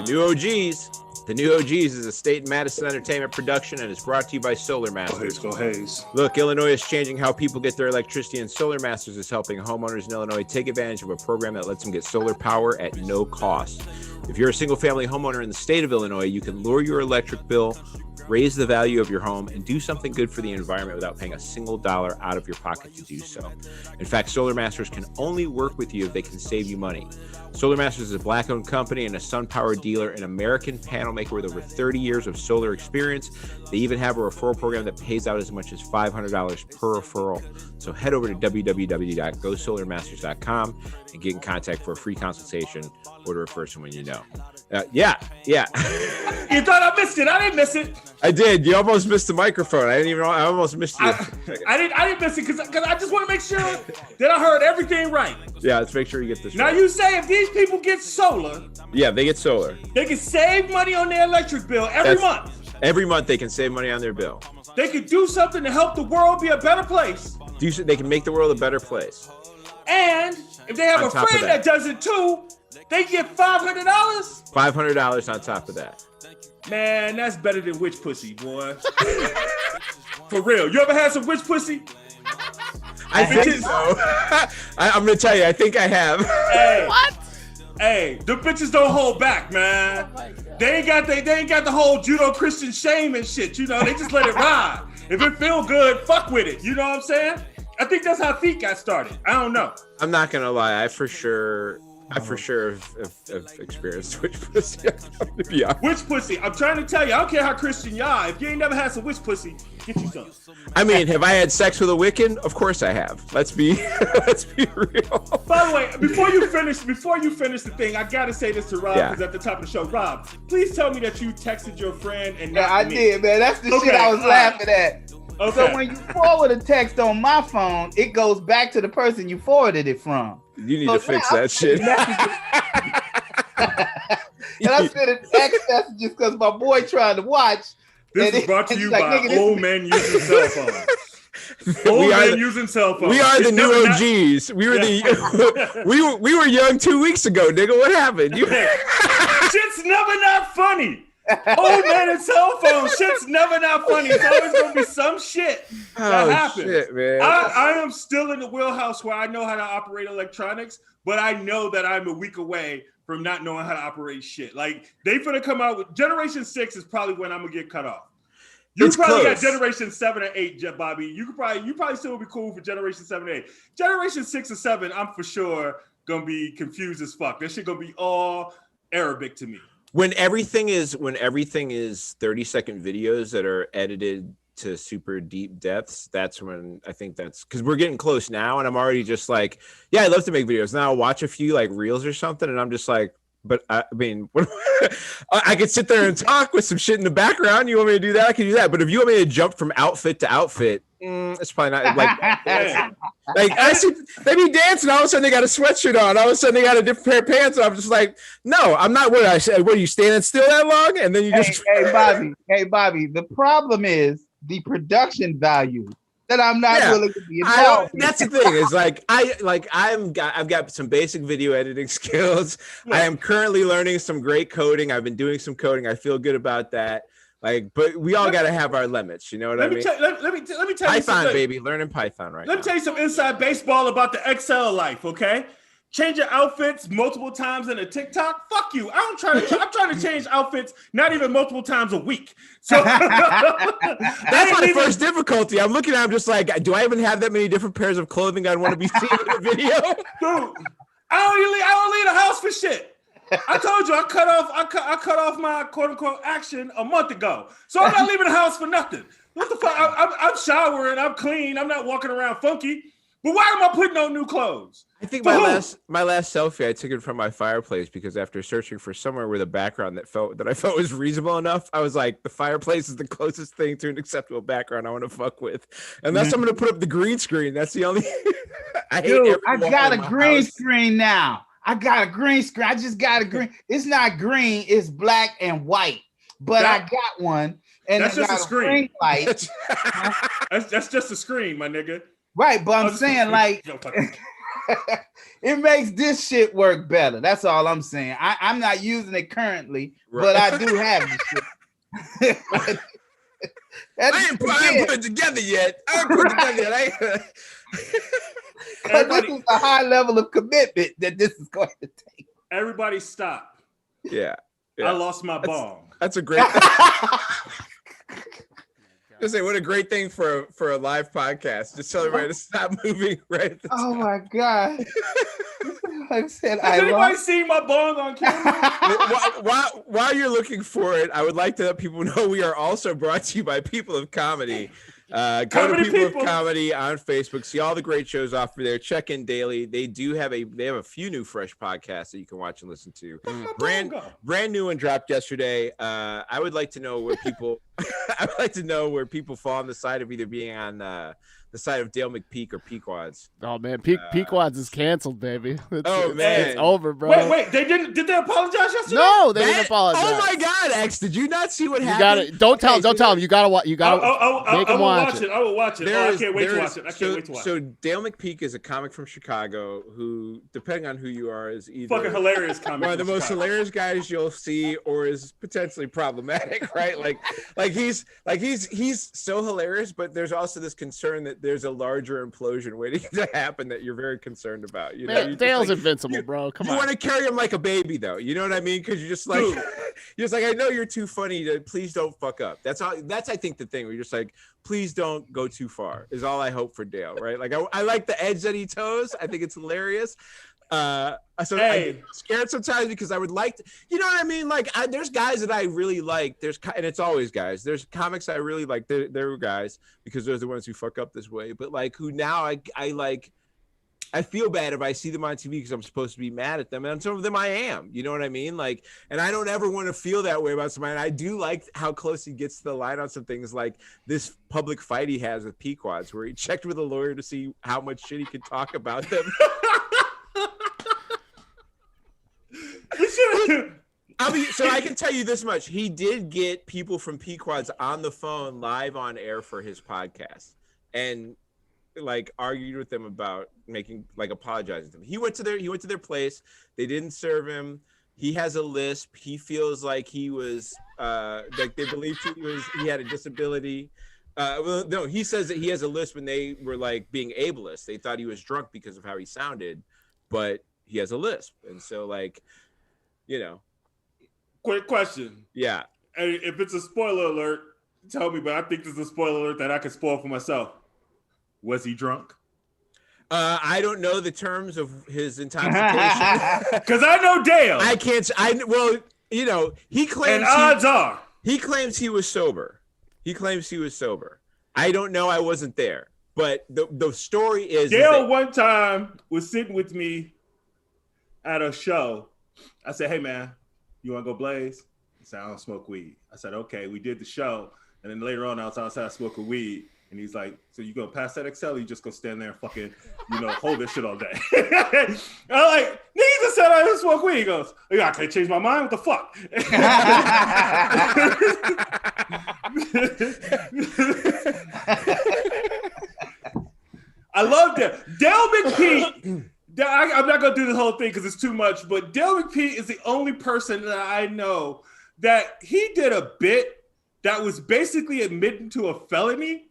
the new OGs. The new OGs is a State and Madison Entertainment production and is brought to you by Solar Masters. Go Hayes. Look, Illinois is changing how people get their electricity, and Solar Masters is helping homeowners in Illinois take advantage of a program that lets them get solar power at no cost. If you're a single-family homeowner in the state of Illinois, you can lower your electric bill, raise the value of your home, and do something good for the environment without paying a single dollar out of your pocket to do so. In fact, Solar Masters can only work with you if they can save you money. Solar Masters is a Black-owned company and a SunPower dealer, an American panel maker with over 30 years of solar experience. They even have a referral program that pays out as much as $500 per referral. So head over to www.gosolarmasters.com and get in contact for a free consultation or to refer someone you know. Yeah. You thought I missed it. I didn't miss it. I did. You almost missed the microphone. I almost missed you. I didn't miss it because I just want to make sure that I heard everything right. Yeah, let's make sure you get this now right. You say if these people get solar, yeah, they get solar. They can save money on their electric bill every month. Every month they can save money on their bill. They could do something to help the world be a better place. They can make the world a better place. And if they have a friend that does it too, they get $500. $500 on top of that. Man, that's better than witch pussy, boy. For real. You ever had some witch pussy? I think so. I'm gonna tell you, I think I have. Hey, what? Hey, the bitches don't hold back, man. Oh, they ain't got the whole judo Christian shame and shit. You know, they just let it ride. If it feel good, fuck with it. You know what I'm saying? I think that's how feet got started. I don't know. I'm not gonna lie. I for sure have experienced witch pussy. Witch pussy. I'm trying to tell you. I don't care how Christian you are. If you ain't never had some witch pussy, get you some. I mean, have I had sex with a Wiccan? Of course I have. Let's be real. By the way, before you finish the thing, I gotta say this to Rob, who's at the top of the show. Rob, please tell me that you texted your friend and not I me. did, man. That's the shit I was laughing at. Okay. So when you forward a text on my phone, it goes back to the person you forwarded it from. You need to fix that shit. And I sent an text messages because my boy trying to watch. This is brought to you by old men using cell phones. Old men using cell phones. We are the new OGs. We were we were young 2 weeks ago, nigga. What happened? Shit's never not funny. Old man and cell phone. Shit's never not funny. It's always gonna be some shit that happens. Shit, man. I am still in the wheelhouse where I know how to operate electronics, but I know that I'm a week away from not knowing how to operate shit. Like they finna come out with Generation 6 is probably when I'm gonna get cut off. You probably got Generation 7 or 8, Bobby. You probably still would be cool for Generation 7 or 8. Generation 6 or 7, I'm for sure gonna be confused as fuck. That shit gonna be all Arabic to me. When everything is 30-second videos that are edited to super deep depths, that's when I think that's because we're getting close now, and I'm already just like, yeah, I love to make videos. Now I'll watch a few like reels or something, and I'm just like, but I mean, I could sit there and talk with some shit in the background. You want me to do that? I can do that. But if you want me to jump from outfit to outfit, it's probably not like I see they be dancing. All of a sudden they got a sweatshirt on. All of a sudden they got a different pair of pants. And I'm just like, no, I'm not. What I said? What are you standing still that long? And then you just hey Bobby. The problem is the production value that I'm not willing to be involved. That's the thing. Is I've got some basic video editing skills. Yeah. I am currently learning some great coding. I've been doing some coding. I feel good about that. But we all got to have our limits. You know what I mean? Let me tell you Python, something. baby, learning Python right now. Let me tell you some inside baseball about the XL life. Okay. Change your outfits multiple times in a TikTok. Fuck you. I'm trying to change outfits not even multiple times a week. So that's my first difficulty. I'm looking at I'm just like, do I even have that many different pairs of clothing I'd want to be seen in the video? Dude, I don't leave the house for shit. I told you I cut off my quote unquote action a month ago. So I'm not leaving the house for nothing. What the fuck? I'm showering, I'm clean, I'm not walking around funky. But why am I putting on new clothes? I think my last selfie, I took it from my fireplace because after searching for somewhere with a background that I felt was reasonable enough, I was like, the fireplace is the closest thing to an acceptable background I want to fuck with. Unless I'm going to put up the green screen. That's the only. I got a green screen now. I got a green screen. I just got a green. It's not green. It's black and white. But I got one. And that's just a screen. Light. That's just a screen, my nigga. Right, but I'm saying like It makes this shit work better. That's all I'm saying. I'm not using it currently, but I do have this shit. I ain't put it together yet. Because this is a high level of commitment that this is going to take. Everybody stop. Yeah. I lost my bong. That's a great Just say what a great thing for a live podcast. Just tell everybody to stop moving right. Oh my God. I said, has anybody seen my bong on camera? While you're looking for it, I would like to let people know we are also brought to you by People of Comedy. Go to People of Comedy on Facebook. See all the great shows offered there. Check in daily. They have a few new fresh podcasts that you can watch and listen to. Brand new one dropped yesterday. I would like to know where people fall on the side of either being on the side of Dale McPeak or Pequods. Oh man, Pequods is canceled, baby. It's over, bro. Wait, they didn't? Did they apologize yesterday? No, they didn't apologize. Oh my God, X, did you not see what happened? Don't tell him. You gotta watch. You gotta make him watch it. I will watch it. I can't wait to watch it. So Dale McPeak is a comic from Chicago who, depending on who you are, is either fucking hilarious comic. One of the most hilarious guys you'll see, or is potentially problematic, right? Like he's so hilarious, but there's also this concern that there's a larger implosion waiting to happen that you're very concerned about. You know, Dale's invincible, bro. Come on. You want to carry him like a baby, though. You know what I mean? Because you're just like, I know you're too funny to. Please don't fuck up. That's I think the thing. Where you're just like, please don't go too far. Is all I hope for Dale, right? Like I like the edge that he toes. I think it's hilarious. So I'm scared sometimes because I would like to, you know what I mean? Like there's guys that I really like. And it's always guys. There's comics I really like. They're guys because they're the ones who fuck up this way. But like who now I feel bad if I see them on TV because I'm supposed to be mad at them, and some of them I am. You know what I mean? Like, and I don't ever want to feel that way about somebody. And I do like how close he gets to the line on some things, like this public fight he has with Pequods, where he checked with a lawyer to see how much shit he could talk about them. So I can tell you this much: he did get people from Pequods on the phone live on air for his podcast, and like argued with them about apologizing to them. He went to their place. They didn't serve him. He has a lisp. He feels like he was like they believed he had a disability. Well, no, he says that he has a lisp when they were like being ableist. They thought he was drunk because of how he sounded, but he has a lisp, and so like, you know. Quick question. Yeah. And if it's a spoiler alert, tell me. But I think this is a spoiler alert that I can spoil for myself. Was he drunk? I don't know the terms of his intoxication. Because I know Dale. I can't. Well, you know, he claims. And odds are. He claims he was sober. I don't know. I wasn't there. But the story is. Dale one time was sitting with me at a show. I said, hey, man, you want to go blaze? He said, I don't smoke weed. I said, okay. We did the show. And then later on, I was outside smoking weed. And he's like, so you gonna pass that Excel, or you just gonna stand there and fucking, hold this shit all day? I'm like, niggas said I didn't smoke weed. He goes, oh, I can't change my mind. What the fuck? I love that. Dale McPeak. I'm not gonna do this whole thing because it's too much, but Dale McPeak is the only person that I know that he did a bit that was basically admitting to a felony.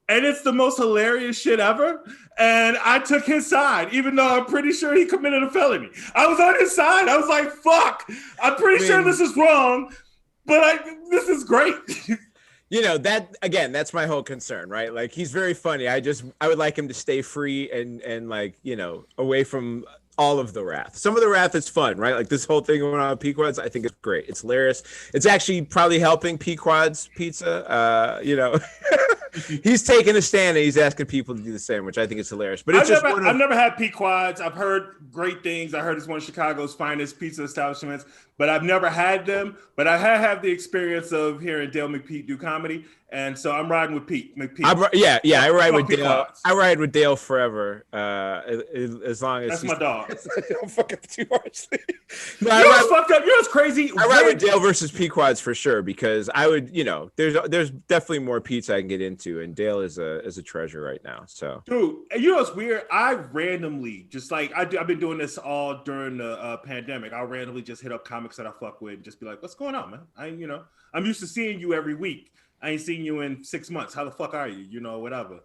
And it's the most hilarious shit ever. And I took his side, even though I'm pretty sure he committed a felony. I was on his side. I was like, fuck, I'm pretty sure this is wrong, but this is great. You know, that's my whole concern, right? Like, he's very funny. I would like him to stay free and like, away from all of the wrath. Some of the wrath is fun, right? Like this whole thing going on with Pequods, I think it's great. It's hilarious. It's actually probably helping Pequods Pizza. He's taking a stand and he's asking people to do the same, which I think is hilarious. But it's I've never had Pequods. I've heard great things. I heard it's one of Chicago's finest pizza establishments, but I've never had them. But I have the experience of hearing Dale McPeak do comedy, And so I'm riding with Pete. McPete. I ride with Dale. I ride with Dale forever. As long as that's my dog. Don't fuck up too harshly. No, you know what's fucked up? You know what's crazy? I ride with Dale versus Pequods for sure because I would, there's definitely more Pete's I can get into, and Dale is a treasure right now. So, dude, you know what's weird? I randomly just like I've been doing this all during the pandemic. I'll randomly just hit up comics that I fuck with and just be like, "What's going on, man?" I'm used to seeing you every week. I ain't seen you in 6 months. How the fuck are you? Whatever.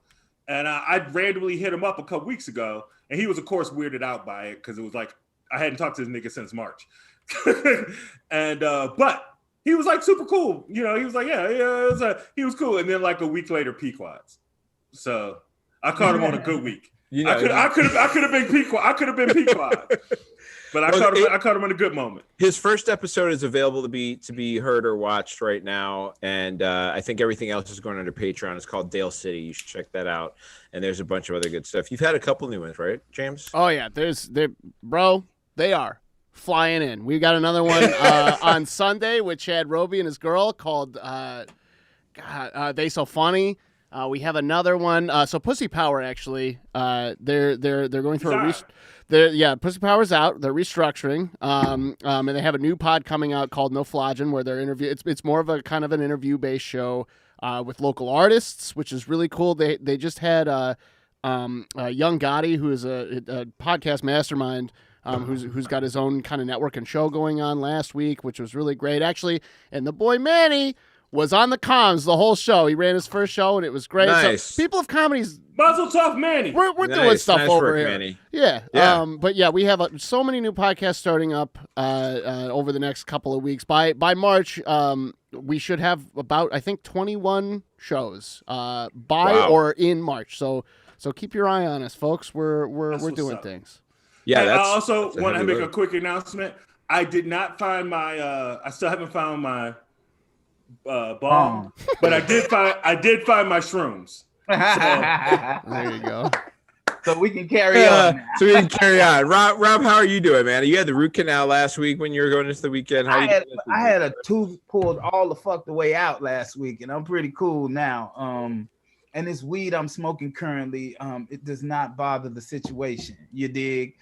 And I randomly hit him up a couple weeks ago, and he was, of course, weirded out by it because it was like I hadn't talked to this nigga since March. And but he was like super cool. He was like, he was cool. And then like a week later, Pequods. So I caught him on a good week. I could have been Pequod. I could have been Pequod. But I caught him in a good moment. His first episode is available to be heard or watched right now, and I think everything else is going under Patreon. It's called Dale City. You should check that out. And there's a bunch of other good stuff. You've had a couple new ones, right, James? Oh yeah, they are flying in. We got another one on Sunday with Chad Roby and his girl called They So Funny. We have another one. So Pussy Power actually, they're going through Pussy Power's out. They're restructuring, and they have a new pod coming out called No Flodgen, where they're It's more of a kind of an interview based show with local artists, which is really cool. They just had Young Gotti, who is a podcast mastermind, who's got his own kind of network and show going on last week, which was really great actually. And the boy Manny was on the comms the whole show. He ran his first show, and it was great. Nice. So people of comedies, Mazel tov, Manny. We're doing stuff over work, here. Manny. Yeah. But yeah, we have so many new podcasts starting up over the next couple of weeks. By March, we should have about 21 shows or in March. So keep your eye on us, folks. We're doing things. Yeah. I also want to make a quick announcement. I did not find my. I still haven't found my bong, but I did find my shrooms. So, there you go. So we can carry on. Rob, how are you doing, man? You had the root canal last week when you were going into the weekend. I had a tooth pulled all the fuck the way out last week, and I'm pretty cool now. And this weed I'm smoking currently, it does not bother the situation. You dig?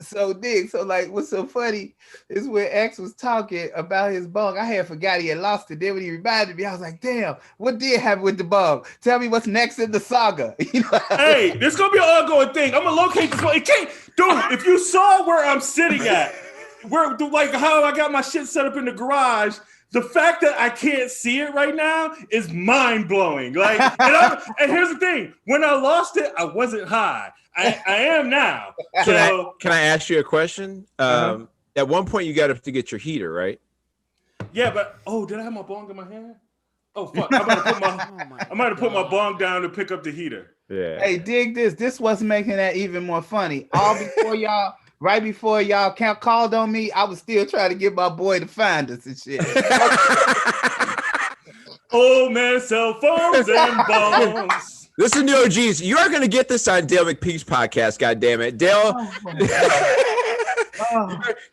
So like what's so funny is when X was talking about his bong, I had forgot he had lost it. Then when he reminded me, I was like, damn, what did happen with the bong? Tell me what's next in the saga. Hey, this gonna be an ongoing thing. I'm gonna locate this one. It can't, dude, if you saw where I'm sitting at, where like how I got my shit set up in the garage, the fact that I can't see it right now is mind-blowing. Like, and here's the thing: when I lost it, I wasn't high. I am now. Can I ask you a question? At one point, you got up to get your heater, right? Yeah, but did I have my bong in my hand? Oh fuck! I might have put my bong down to pick up the heater. Yeah. Hey, dig this. This was making that even more funny. Right before y'all called on me, I was still trying to get my boy to find us and shit. Old man, cell phones and bongs. Listen to OGs. You are going to get this on Dale McPeak's podcast, goddammit. Dale,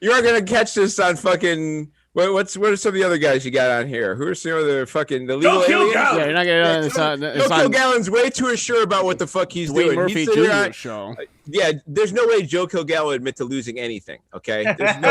you are going to catch this on fucking... What are some of the other guys you got on here? Who are some of the fucking illegal aliens? Yeah, you're not gonna. Joe Kilgallen's way too assured about what the fuck he's doing. Murphy Jr. show. Yeah, there's no way Joe Kilgallen would admit to losing anything. Okay, there's no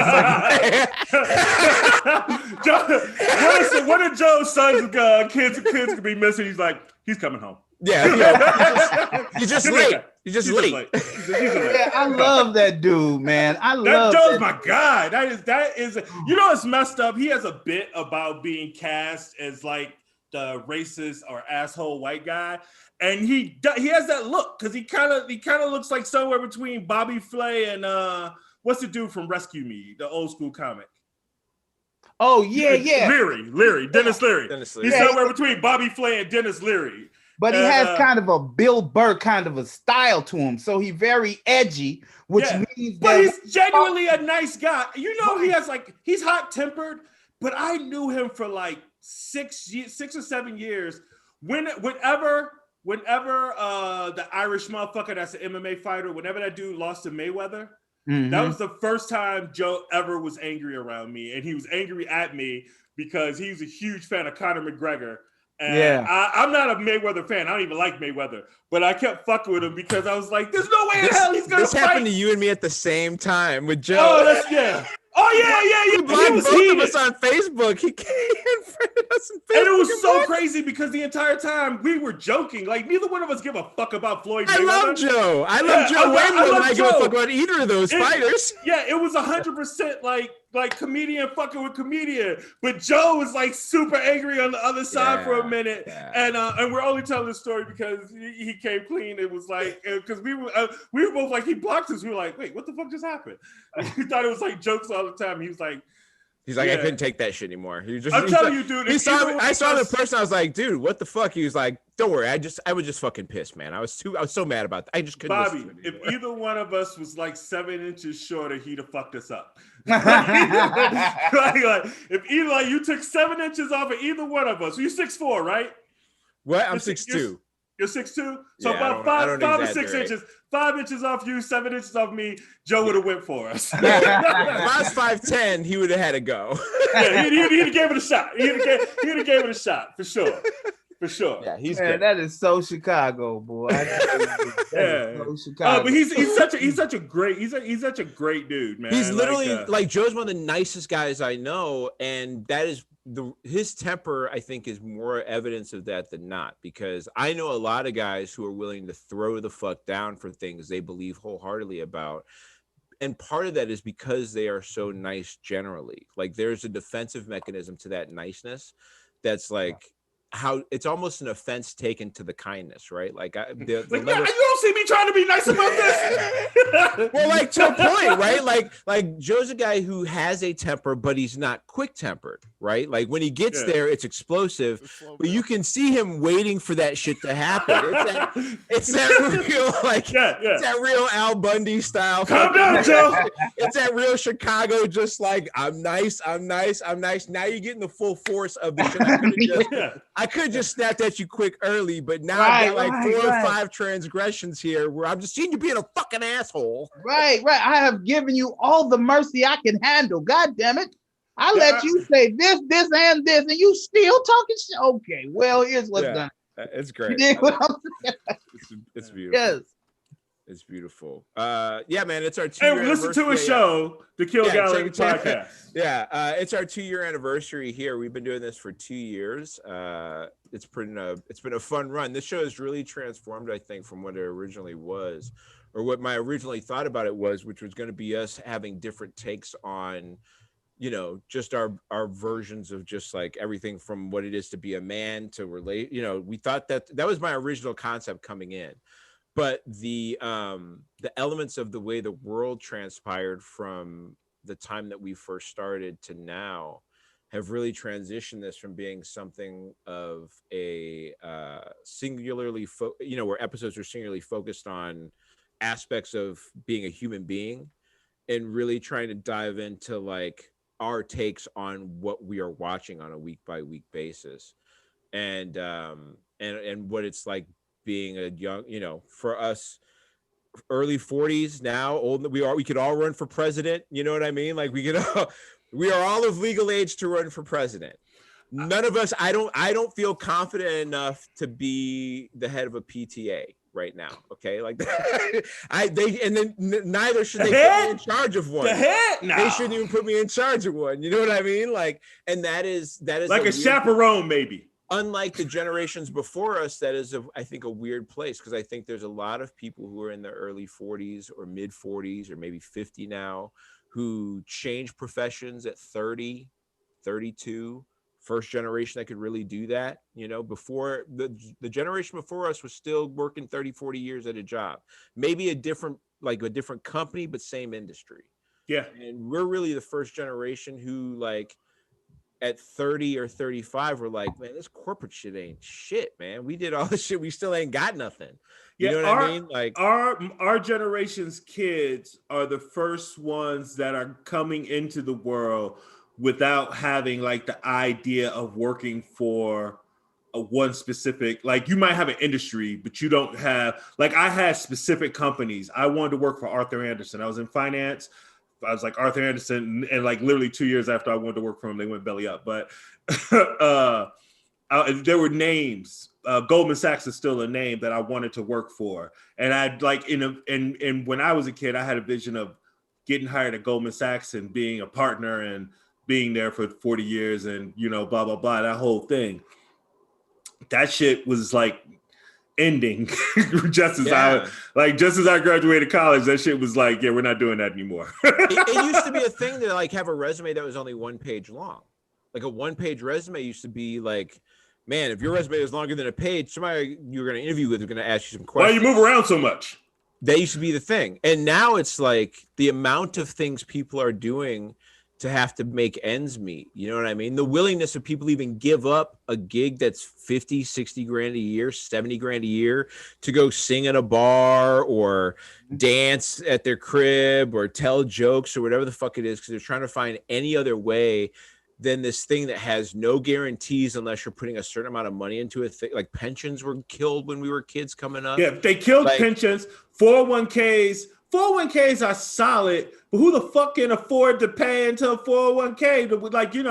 fucking. One of Joe's sons' kids could be missing. He's like, he's coming home. Yeah, he's just late. He's just late. Yeah, I love that dude, man. That Joe's my guy. That is. You know, it's messed up. He has a bit about being cast as like the racist or asshole white guy, and he has that look because he kind of looks like somewhere between Bobby Flay and what's the dude from Rescue Me, the old school comic. Oh yeah. Leary, Dennis Leary. He's somewhere between Bobby Flay and Dennis Leary. But he has kind of a Bill Burr kind of a style to him. So he's very edgy, which means but he's genuinely a nice guy. You know, he's hot-tempered, but I knew him for like 6 or 7 years. Whenever the Irish motherfucker that's an MMA fighter, whenever that dude lost to Mayweather, that was the first time Joe ever was angry around me. And he was angry at me because he was a huge fan of Conor McGregor. And I'm not a Mayweather fan. I don't even like Mayweather, but I kept fucking with him because I was like, "There's no way in hell he's gonna This fight." happened to you and me at the same time with Joe. Oh, that's yeah. Oh yeah. He blocked both of us on Facebook. He came and friended us on Facebook. And it was so crazy because the entire time we were joking. Like neither one of us give a fuck about Floyd Mayweather. I love Joe. I love Joe way more than I give a fuck about either of those fighters. Yeah, it was 100% like comedian fucking with comedian. But Joe was like super angry on the other side for a minute. Yeah. And we're only telling this story because he came clean. It was like because we were both like he blocked us. We were like, wait, what the fuck just happened? We thought it was like jokes all the time. He was like, I couldn't take that shit anymore. I'm telling you, dude. I saw the person. I was like, dude, what the fuck? He was like, don't worry. I was just fucking pissed, man. I was so mad about that. I just couldn't. Bobby, if either one of us was like 7 inches shorter, he'd have fucked us up. If either you took 7 inches off of either one of us, you're 6'4", right? What? I'm 6'2". You're 6'2", so about 5 or 6 inches. 5 inches off you, 7 inches off me. Joe would have went for us. If I was 5'10", he would have had to go. Yeah, he'd have gave it a shot. He'd have gave it a shot for sure. For sure. Yeah, he's good. That is so Chicago, boy. So Chicago. But he's such a great dude, man. He's literally like Joe's one of the nicest guys I know, and that is his temper, I think, is more evidence of that than not, because I know a lot of guys who are willing to throw the fuck down for things they believe wholeheartedly about. And part of that is because they are so nice generally. Like there's a defensive mechanism to that niceness that's like how it's almost an offense taken to the kindness, right? Like, you don't see me trying to be nice about this. Well, like to a point, right? Like Joe's a guy who has a temper, but he's not quick tempered, right? Like when he gets there, it's explosive, but you can see him waiting for that shit to happen. It's that real, like, it's that real Al Bundy style. Calm down, Joe. It's that real Chicago, just like I'm nice. Now you're getting the full force of the shit. I could have just snapped at you quick early, but now I've got like 4 or 5 transgressions here where I'm just seeing you being a fucking asshole. Right. I have given you all the mercy I can handle. God damn it. I let you say this, and this, and you still talking shit. Okay, well, here's what's done. It's great. You dig what I'm saying? It's beautiful. Yes. It's beautiful. Yeah, man, it's our 2-year anniversary. Listen to a show, The Kill Gallery Podcast. Yeah, it's our 2-year anniversary here. We've been doing this for 2 years. It's been a fun run. This show has really transformed, I think, from what it originally was, or what my originally thought about it was, which was going to be us having different takes on, just our versions of just like everything from what it is to be a man to relate. We thought that was my original concept coming in. But the elements of the way the world transpired from the time that we first started to now have really transitioned this from being something of a singularly, where episodes are singularly focused on aspects of being a human being, and really trying to dive into like our takes on what we are watching on a week by week basis, and what it's like being a young, for us, early 40s now, old, we could all run for president. You know what I mean? Like we are all of legal age to run for president. None of us, I don't feel confident enough to be the head of a PTA right now. Okay. Like neither should they put me in charge of one. They shouldn't even put me in charge of one. You know what I mean? Like, and that is like a chaperone, maybe. Unlike the generations before us, that is, I think, a weird place, because I think there's a lot of people who are in their early 40s or mid 40s or maybe 50 now who changed professions at 30, 32. First generation that could really do that. Before the generation before us was still working 30, 40 years at a job, maybe a different company, but same industry. Yeah. And we're really the first generation who, like, at 30 or 35, we're like, man, this corporate shit ain't shit, man. We did all this shit. We still ain't got nothing. You know what I mean? Like our generation's kids are the first ones that are coming into the world without having like the idea of working for one specific, like you might have an industry, but you don't have, like I had specific companies. I wanted to work for Arthur Andersen. I was in finance. I was like Arthur Andersen, and like literally 2 years after I wanted to work for him, they went belly up. But there were names. Goldman Sachs is still a name that I wanted to work for, and I'd like and when I was a kid, I had a vision of getting hired at Goldman Sachs and being a partner and being there for 40 years and blah blah blah, that whole thing. That shit was like ending just as I graduated college. That shit was like, yeah, we're not doing that anymore. It used to be a thing to like have a resume that was only 1 page long. Like a 1-page resume used to be like, man, if your resume is longer than a page, somebody you're going to interview with is going to ask you some questions. Why you move around so much? That used to be the thing. And now it's like the amount of things people are doing to have to make ends meet. You know what I mean? The willingness of people even give up a gig that's 50, 60 grand a year, 70 grand a year to go sing at a bar or dance at their crib or tell jokes or whatever the fuck it is, because they're trying to find any other way than this thing that has no guarantees unless you're putting a certain amount of money into it. Like pensions were killed when we were kids coming up. Yeah, they killed pensions, 401ks. 401ks are solid, but who the fuck can afford to pay into a 401k? Like, you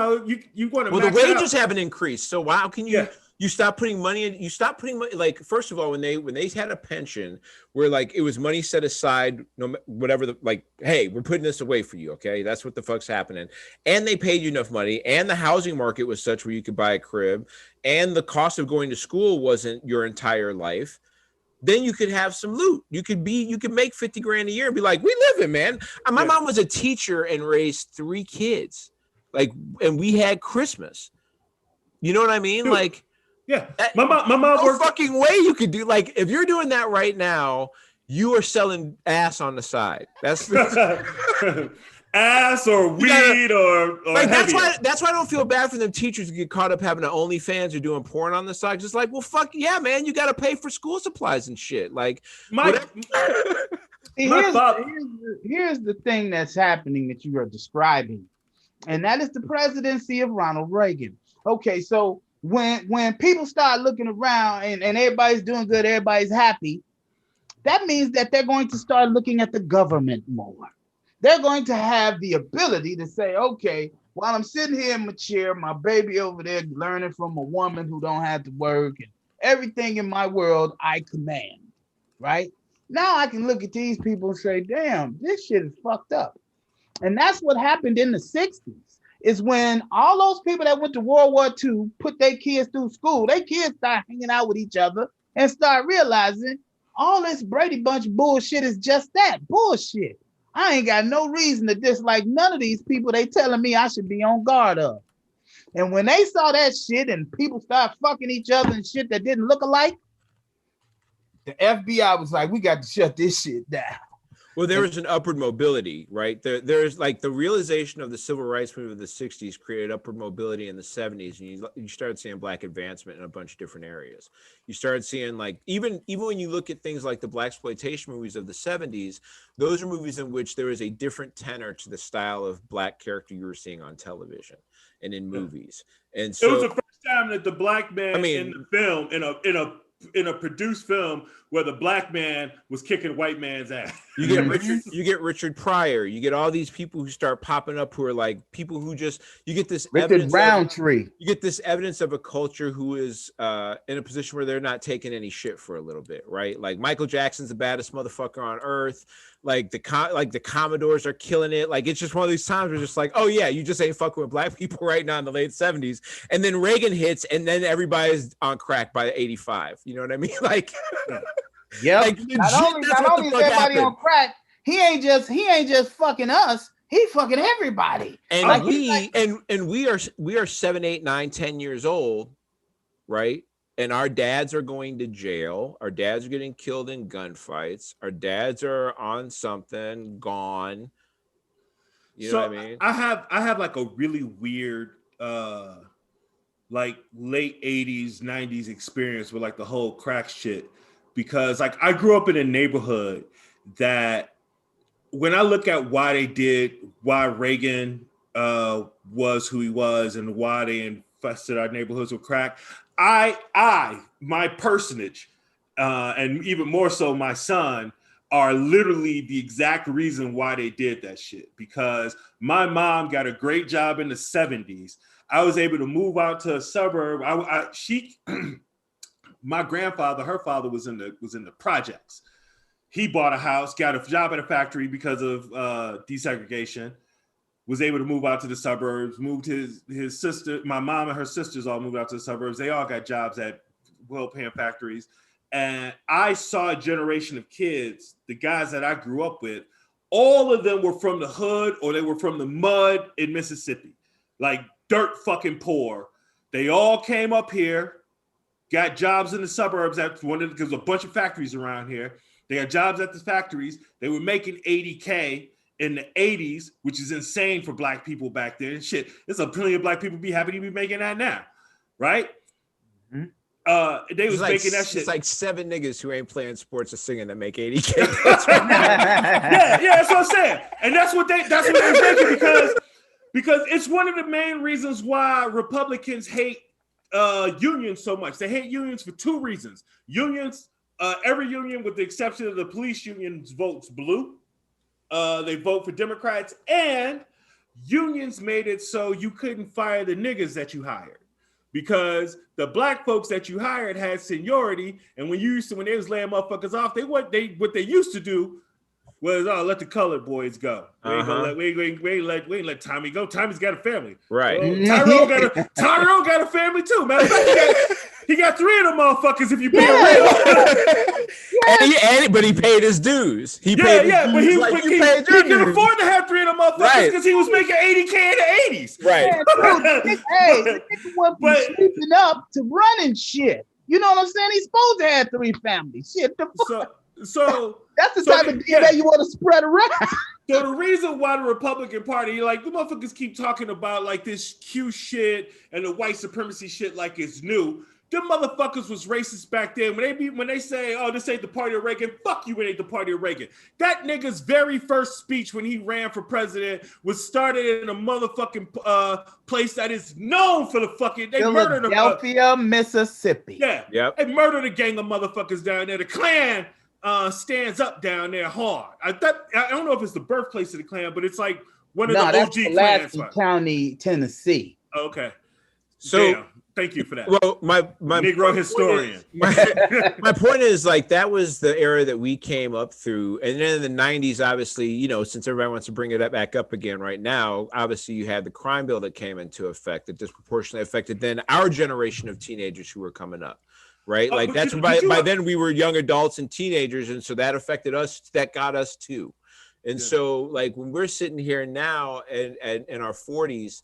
want to. Well, the wages haven't increased, so how can you? Yeah. You stop putting money in. You stop putting money. Like, first of all, when they had a pension where like it was money set aside, whatever. Hey, we're putting this away for you. Okay, that's what the fuck's happening. And they paid you enough money, and the housing market was such where you could buy a crib, and the cost of going to school wasn't your entire life. Then you could have some loot. You could make 50 grand a year and be like, we live it, man. My mom was a teacher and raised 3 kids. Like, and we had Christmas. You know what I mean? Dude, like, yeah, my mom worked. Fucking way you could do. Like, if you're doing that right now, you are selling ass on the side. That's ass or weed or like that's why I don't feel bad for them teachers who get caught up having an OnlyFans or doing porn on the side. Just like, well, fuck yeah, man, you got to pay for school supplies and shit. Like, here's the thing that's happening that you are describing, and that is the presidency of Ronald Reagan. Okay, so when people start looking around and everybody's doing good, everybody's happy, that means that they're going to start looking at the government more. They're going to have the ability to say, okay, while I'm sitting here in my chair, my baby over there learning from a woman who don't have to work, and everything in my world I command, right? Now I can look at these people and say, damn, this shit is fucked up. And that's what happened in the 60s, is when all those people that went to World War II put their kids through school, their kids start hanging out with each other and start realizing all this Brady Bunch bullshit is just that, bullshit. I ain't got no reason to dislike none of these people they telling me I should be on guard of. And when they saw that shit and people start fucking each other and shit that didn't look alike, the FBI was like, we got to shut this shit down. Well, there was an upward mobility, right? There's like the realization of the civil rights movement of the 60s created upward mobility in the 70s, and you started seeing black advancement in a bunch of different areas. You started seeing like even when you look at things like the blaxploitation movies of the 70s, those are movies in which there is a different tenor to the style of black character you were seeing on television and in movies. And so it was the first time that the black man in the film in a produced film where the black man was kicking white man's ass. You get Richard Pryor. You get all these people who start popping up who are like people who just, you get this Richard Roundtree. You get this evidence of a culture who is in a position where they're not taking any shit for a little bit, right? Like Michael Jackson's the baddest motherfucker on earth. Like the Commodores are killing it. Like it's just one of these times where it's just like, oh yeah, you just ain't fucking with black people right now in the late 70s. And then Reagan hits, and then everybody's on crack by 85. You know what I mean? Like, yeah. Like, not only is everybody on crack, he ain't just fucking us. He fucking everybody. And like, we are 7, 8, 9, 10 years old, right? And our dads are going to jail. Our dads are getting killed in gunfights. Our dads are on something, gone. You know what I mean? I have like a really weird like late 80s, 90s experience with like the whole crack shit. Because like I grew up in a neighborhood that when I look at why Reagan was who he was and why they infested our neighborhoods with crack, my personage, and even more so my son, are literally the exact reason why they did that shit. Because my mom got a great job in the 70s. I was able to move out to a suburb. My grandfather, her father was in the projects. He bought a house, got a job at a factory because of desegregation, was able to move out to the suburbs, moved his sister, my mom and her sisters all moved out to the suburbs. They all got jobs at well-paying factories. And I saw a generation of kids, the guys that I grew up with, all of them were from the hood or they were from the mud in Mississippi, like dirt fucking poor. They all came up here, got jobs in the suburbs because there's a bunch of factories around here. They got jobs at the factories. They were making $80K in the 80s, which is insane for black people back then. Shit, there's a plenty of black people be happy to be making that now, right? Mm-hmm. They was making that shit. It's like 7 niggas who ain't playing sports or singing that make $80K. yeah, that's what I'm saying. And that's what they're making because it's one of the main reasons why Republicans hate unions so much. They hate unions for 2 reasons. Every union, with the exception of the police unions, votes blue. They vote for Democrats, and unions made it so you couldn't fire the niggas that you hired because the black folks that you hired had seniority, and when they was laying motherfuckers off, what they used to do was let the colored boys go. We ain't let Tommy go. Tommy's got a family, right? Tyrone got a family too. Matter of fact, he got 3 of them motherfuckers. If you being real, but he paid his dues. But he could afford to have 3 of them motherfuckers because he was making $80K in the 80s. Right. Hey, the nigga went from sleeping up to running shit. You know what I'm saying? He's supposed to have 3 families. Shit, the fuck. So that's the type of DNA you want to spread around. So the reason why the Republican Party, like, the motherfuckers keep talking about like this Q shit and the white supremacy shit like it's new. Them motherfuckers was racist back then. When they say, oh, this ain't the party of Reagan, fuck you, it ain't the party of Reagan. That nigga's very first speech when he ran for president was started in a motherfucking place that is known for the fucking Philadelphia, Mississippi. Yeah. Yep. They murdered a gang of motherfuckers down there. The Klan stands up down there hard. I don't know if it's the birthplace of the Klan, but it's like one of the OG clans. County, Tennessee. Okay. So damn. Thank you for that. Well, my Negro historian. My point is, like, that was the era that we came up through, and then in the 90s, obviously, you know, since everybody wants to bring it back up again right now, obviously you had the crime bill that came into effect that disproportionately affected then our generation of teenagers who were coming up. Right, like that's by then we were young adults and teenagers, and so that affected us. That got us too, and so like when we're sitting here now and in our 40s.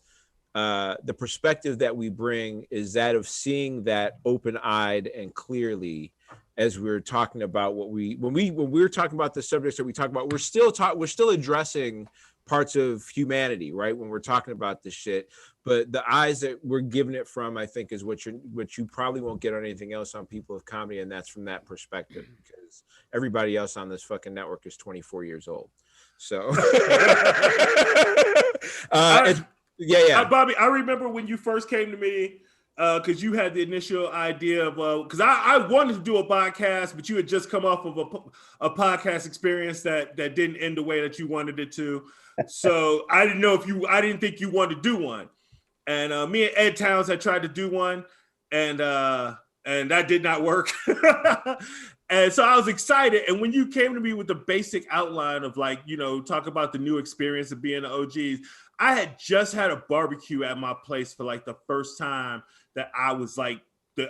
The perspective that we bring is that of seeing that open-eyed and clearly, as we're talking about when we're talking about the subjects that we talk about, we're still addressing parts of humanity, right? When we're talking about this shit, but the eyes that we're giving it from, I think, is what you probably won't get on anything else on People of Comedy, and that's from that perspective because everybody else on this fucking network is 24 years old, so. Yeah. Bobby, I remember when you first came to me, because you had the initial idea of, because I wanted to do a podcast, but you had just come off of a podcast experience that didn't end the way that you wanted it to. So I didn't think you wanted to do one. And me and Ed Towns had tried to do one, and that did not work. And so I was excited. And when you came to me with the basic outline of, like, you know, talk about the new experience of being the OGs, I had just had a barbecue at my place for like the first time that I was like,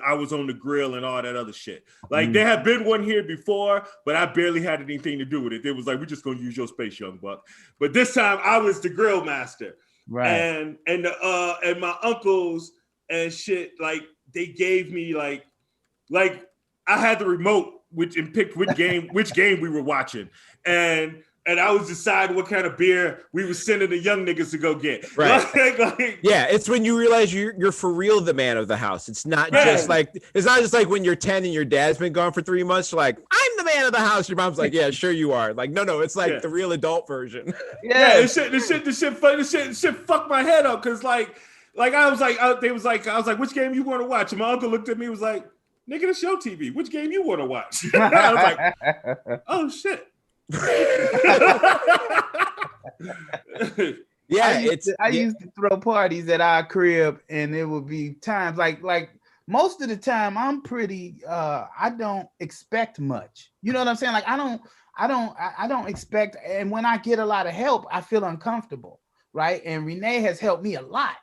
I was on the grill and all that other shit. Like there had been one here before, but I barely had anything to do with it. It was like, we're just going to use your space, young buck. But this time I was the grill master. Right. And my uncles and shit, like they gave me like I had the remote and picked which game we were watching. And I was deciding what kind of beer we were sending the young niggas to go get. Right. Yeah, it's when you realize you're for real the man of the house. It's not just like when you're 10 and your dad's been gone for 3 months. You're like, I'm the man of the house. Your mom's like, yeah, sure you are. Like, no, it's like the real adult version. Yeah, this shit fucked my head up because I was like, which game you want to watch? And my uncle looked at me and was like, nigga, this your TV. Which game you want to watch? I was like, oh shit. Yeah, I used to throw parties at our crib, and it would be times like most of the time I'm pretty I don't expect much. You know what I'm saying? Like I don't expect, and when I get a lot of help, I feel uncomfortable, right? And Renee has helped me a lot.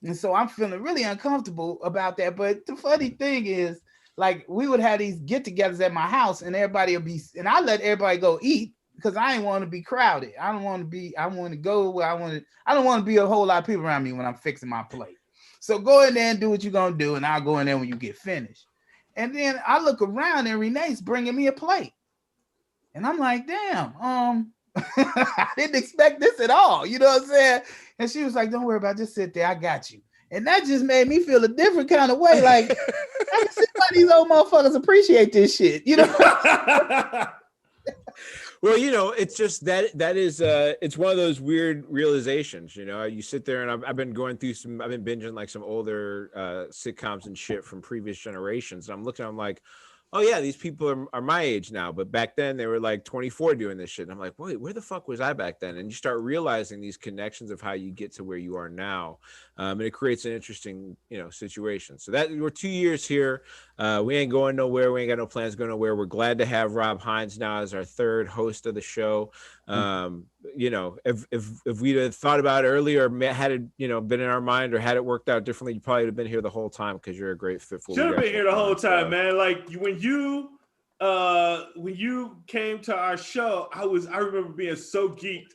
And so I'm feeling really uncomfortable about that. But the funny thing is, like, we would have these get-togethers at my house, and everybody would be, and I let everybody go eat because I didn't want to be crowded. I want to go where I want to. I don't want to be a whole lot of people around me when I'm fixing my plate. So go in there and do what you're gonna do, and I'll go in there when you get finished. And then I look around, and Renee's bringing me a plate, and I'm like, damn, I didn't expect this at all. You know what I'm saying? And she was like, don't worry about it, just sit there, I got you. And that just made me feel a different kind of way. Like, I can see why these old motherfuckers appreciate this shit, you know? Well, you know, it's just that is it's one of those weird realizations, you know. You sit there, and I've been going through I've been binging like some older sitcoms and shit from previous generations, and I'm looking, I'm like, oh yeah, these people are my age now, but back then they were like 24 doing this shit. And I'm like, wait, where the fuck was I back then? And you start realizing these connections of how you get to where you are now, and it creates an interesting, you know, situation. So that we're 2 years here. We ain't going nowhere. We ain't got no plans going nowhere. We're glad to have Rob Hines now as our third host of the show. You know, if we'd have thought about it earlier, or had it, you know, been in our mind, or had it worked out differently, you probably would have been here the whole time, because you're a great fit for. Should have been here the whole time, man. Like when you came to our show, I remember being so geeked,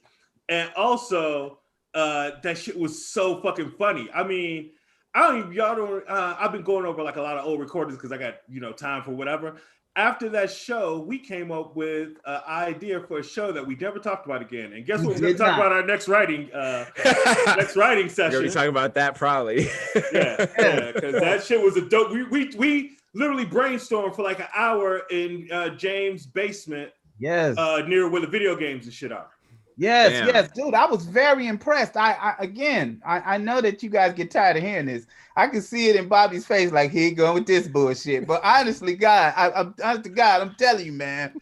and also that shit was so fucking funny. I mean, I've been going over like a lot of old recordings because I got, you know, time for whatever. After that show, we came up with an idea for a show that we never talked about again. And guess what? We're going to talk about our next writing session. We're going to be talking about that probably. Yeah, because that shit was a dope. We literally brainstormed for like an hour in James' basement. Yes. Near where the video games and shit are. Yes, dude. I was very impressed. I know that you guys get tired of hearing this. I can see it in Bobby's face, like, here you going with this bullshit. But honestly, God, I'm telling you, man,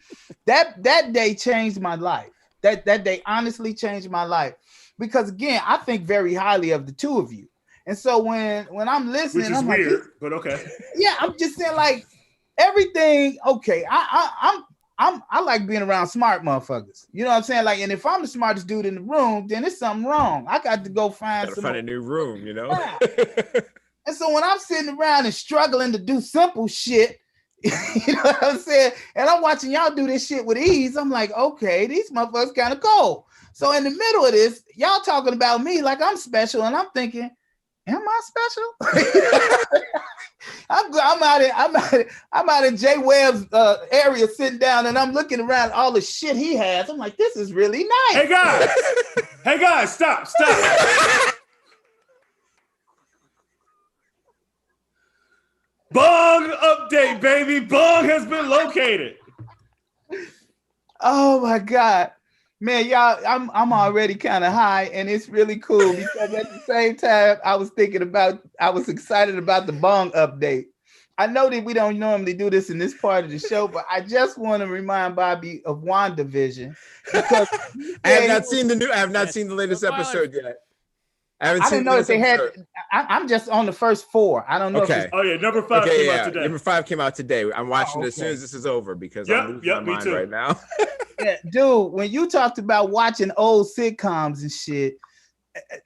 that day changed my life. That day honestly changed my life. Because again, I think very highly of the two of you. And so when I'm listening, which is I'm weird, like, but okay. Yeah, I'm just saying, like, everything, okay. I like being around smart motherfuckers. You know what I'm saying? Like, and if I'm the smartest dude in the room, then there's something wrong. I got to go find a new room, you know? Yeah. And so when I'm sitting around and struggling to do simple shit, you know what I'm saying? And I'm watching y'all do this shit with ease. I'm like, okay, these motherfuckers kind of cold. So in the middle of this, y'all talking about me like I'm special, and I'm thinking, am I special? I'm out in Jay Webb's area sitting down, and I'm looking around all the shit he has. I'm like, this is really nice. Hey guys, stop. Bong update, baby. Bong has been located. Oh my God. Man, y'all, I'm already kind of high, and it's really cool because at the same time, I was excited about the Bong update. I know that we don't normally do this in this part of the show, but I just want to remind Bobby of WandaVision because I have not seen the latest episode yet. I didn't know if they had. I'm just on the first 4. I don't know. Okay. Number 5 came out today. Number 5 came out today. I'm watching it as soon as this is over because I'm losing my mind right now. Yeah, dude, when you talked about watching old sitcoms and shit,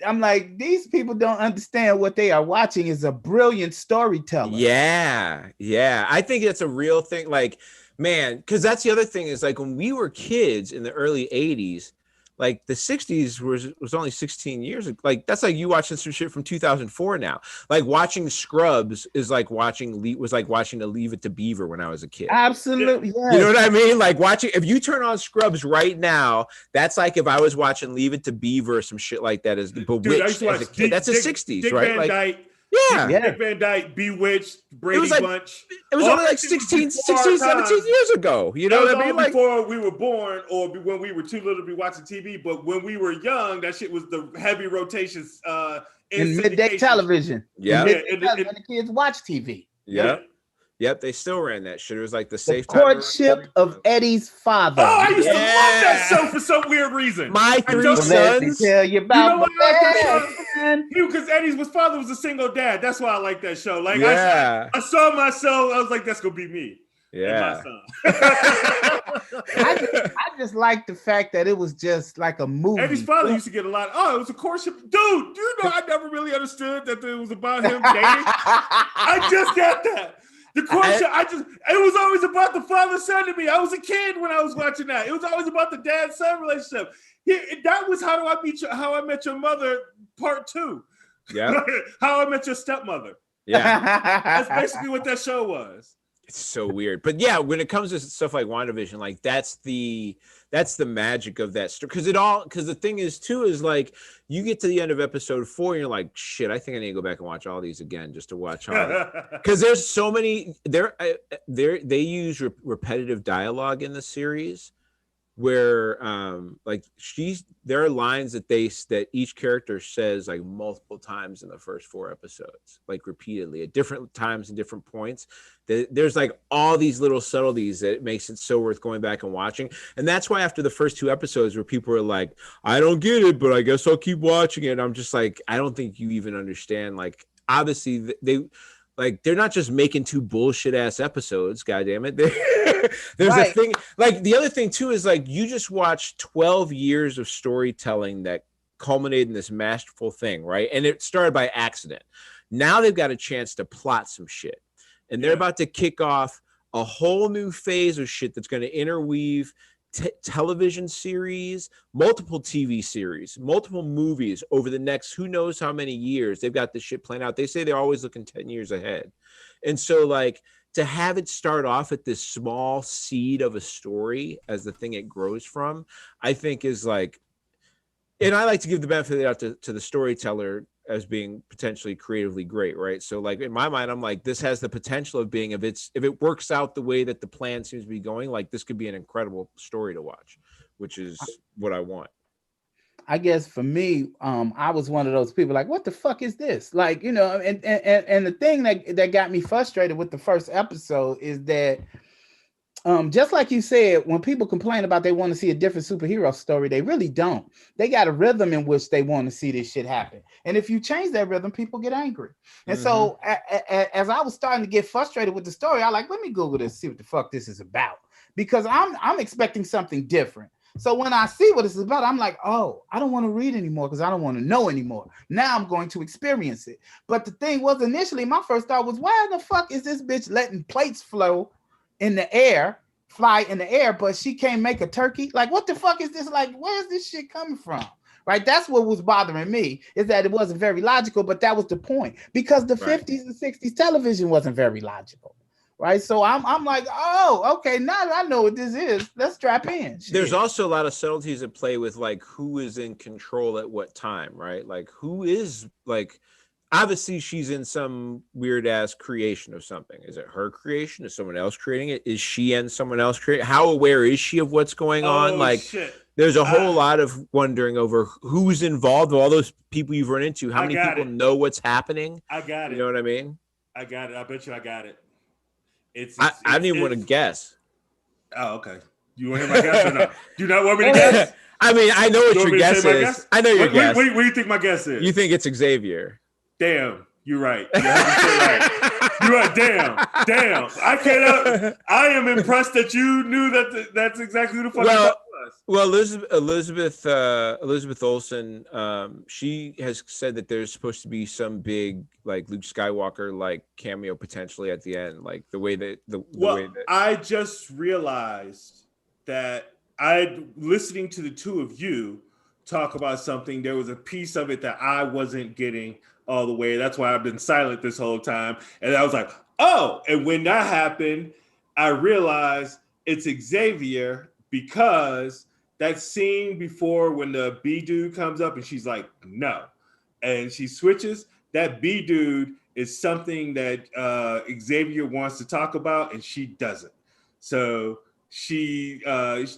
I'm like, these people don't understand what they are watching is a brilliant storyteller. Yeah. I think it's a real thing. Like, man, because that's the other thing is like when we were kids in the early 80s, like the 60s was only 16 years ago. Like that's like you watching some shit from 2004 now. Like watching Scrubs is like watching to Leave It to Beaver when I was a kid. Absolutely. Yes. You know what I mean? Like watching, if you turn on Scrubs right now, that's like if I was watching Leave It to Beaver or some shit like that as Bewitched as a kid. That's the 60s, Dick right? Van like, Dyke. Yeah. Dick Van Dyke, Bewitched, Brady Bunch. It was only like 16, 17 years ago. You know what I mean? Like before we were born or when we were too little to be watching TV. But when we were young, that shit was the heavy rotations in midday television. Yeah. When the kids watch TV. Yeah. Yep, they still ran that shit. It was like the The safe Courtship of Eddie's Father. Oh, I used to love that show for some weird reason. My Three Well, let me Sons. tell you You know about why I like that my show? Because Eddie's father was a single dad. That's why I like that show. Like Yeah. I saw myself. I was like, that's gonna be me. Yeah. And my son. I just like the fact that it was just like a movie. Eddie's father used to get a lot. Oh, it was a courtship. Dude, you know, I never really understood that it was about him dating. I just got that. The courtship, it was always about the father-son to me. I was a kid when I was watching that. It was always about the dad-son relationship. That was How I Met Your Mother Part 2. Yeah. How I Met Your Stepmother. Yeah. That's basically what that show was. It's so weird. But yeah, when it comes to stuff like WandaVision, like that's the magic of that story. Because the thing is too, is like you get to the end of episode 4 and you're like, shit, I think I need to go back and watch all these again just to watch how. Because there's so many they use repetitive dialogue in the series where there are lines that each character says like multiple times in the first 4 episodes, like repeatedly at different times and different points. There's like all these little subtleties that makes it so worth going back and watching. And that's why after the first 2 episodes where people are like, I don't get it, but I guess I'll keep watching it. I'm just like, I don't think you even understand. Like, obviously they're not just making 2 bullshit ass episodes. God damn it. There's a thing. Like the other thing too, is like, you just watched 12 years of storytelling that culminated in this masterful thing. Right. And it started by accident. Now they've got a chance to plot some shit, and they're about to kick off a whole new phase of shit that's going to interweave television series, multiple TV series, multiple movies over the next who knows how many years. They've got this shit planned out. They say they're always looking 10 years ahead. And so like to have it start off at this small seed of a story as the thing it grows from, I think is like, and I like to give the benefit of the doubt to the storyteller as being potentially creatively great, right? So like in my mind, I'm like, this has the potential of being, if it works out the way that the plan seems to be going, like this could be an incredible story to watch, which is what I want. I guess for me, I was one of those people like, what the fuck is this? Like, you know, and the thing that got me frustrated with the first episode is that just like you said, when people complain about they want to see a different superhero story, they really don't. They got a rhythm in which they want to see this shit happen. And if you change that rhythm, people get angry. And so as I was starting to get frustrated with the story, I like, let me Google this, see what the fuck this is about. Because I'm expecting something different. So when I see what it's about, I'm like, oh, I don't want to read anymore because I don't want to know anymore. Now I'm going to experience it. But the thing was, initially, my first thought was, why the fuck is this bitch letting plates fly in the air, but she can't make a turkey? Like, what the fuck is this? Like, where is this shit coming from? Right? That's what was bothering me, is that it wasn't very logical, but that was the point. Because the 50s and 60s television wasn't very logical. Right. So I'm like, oh, okay, now that I know what this is, let's strap in. Shit. There's also a lot of subtleties at play with like who is in control at what time, right? Like who is like, obviously she's in some weird ass creation of something. Is it her creation? Is someone else creating it? Is she and someone else creating? How aware is she of what's going on? Like shit. There's a whole lot of wondering over who's involved, all those people you've run into. How many people know what's happening? I got it. You know what I mean? I got it. I bet you I got it. I don't even want to guess. Oh, okay. You want to hear my guess or not? Do you not want me to guess? I mean, I know what your guess is. Guess? I know your guess. What do you think my guess is? You think it's Xavier. Damn, you're right. You're right. You're right. Damn. I am impressed that you knew that's exactly who the fuck was. Well, Elizabeth Olsen, she has said that there's supposed to be some big like Luke Skywalker like cameo potentially at the end, like the way that I just realized that listening to the two of you talk about something, there was a piece of it that I wasn't getting all the way. That's why I've been silent this whole time. And I was like, oh, and when that happened, I realized it's Xavier, because that scene before when the B dude comes up and she's like, no, and she switches, that B dude is something that Xavier wants to talk about and she doesn't. So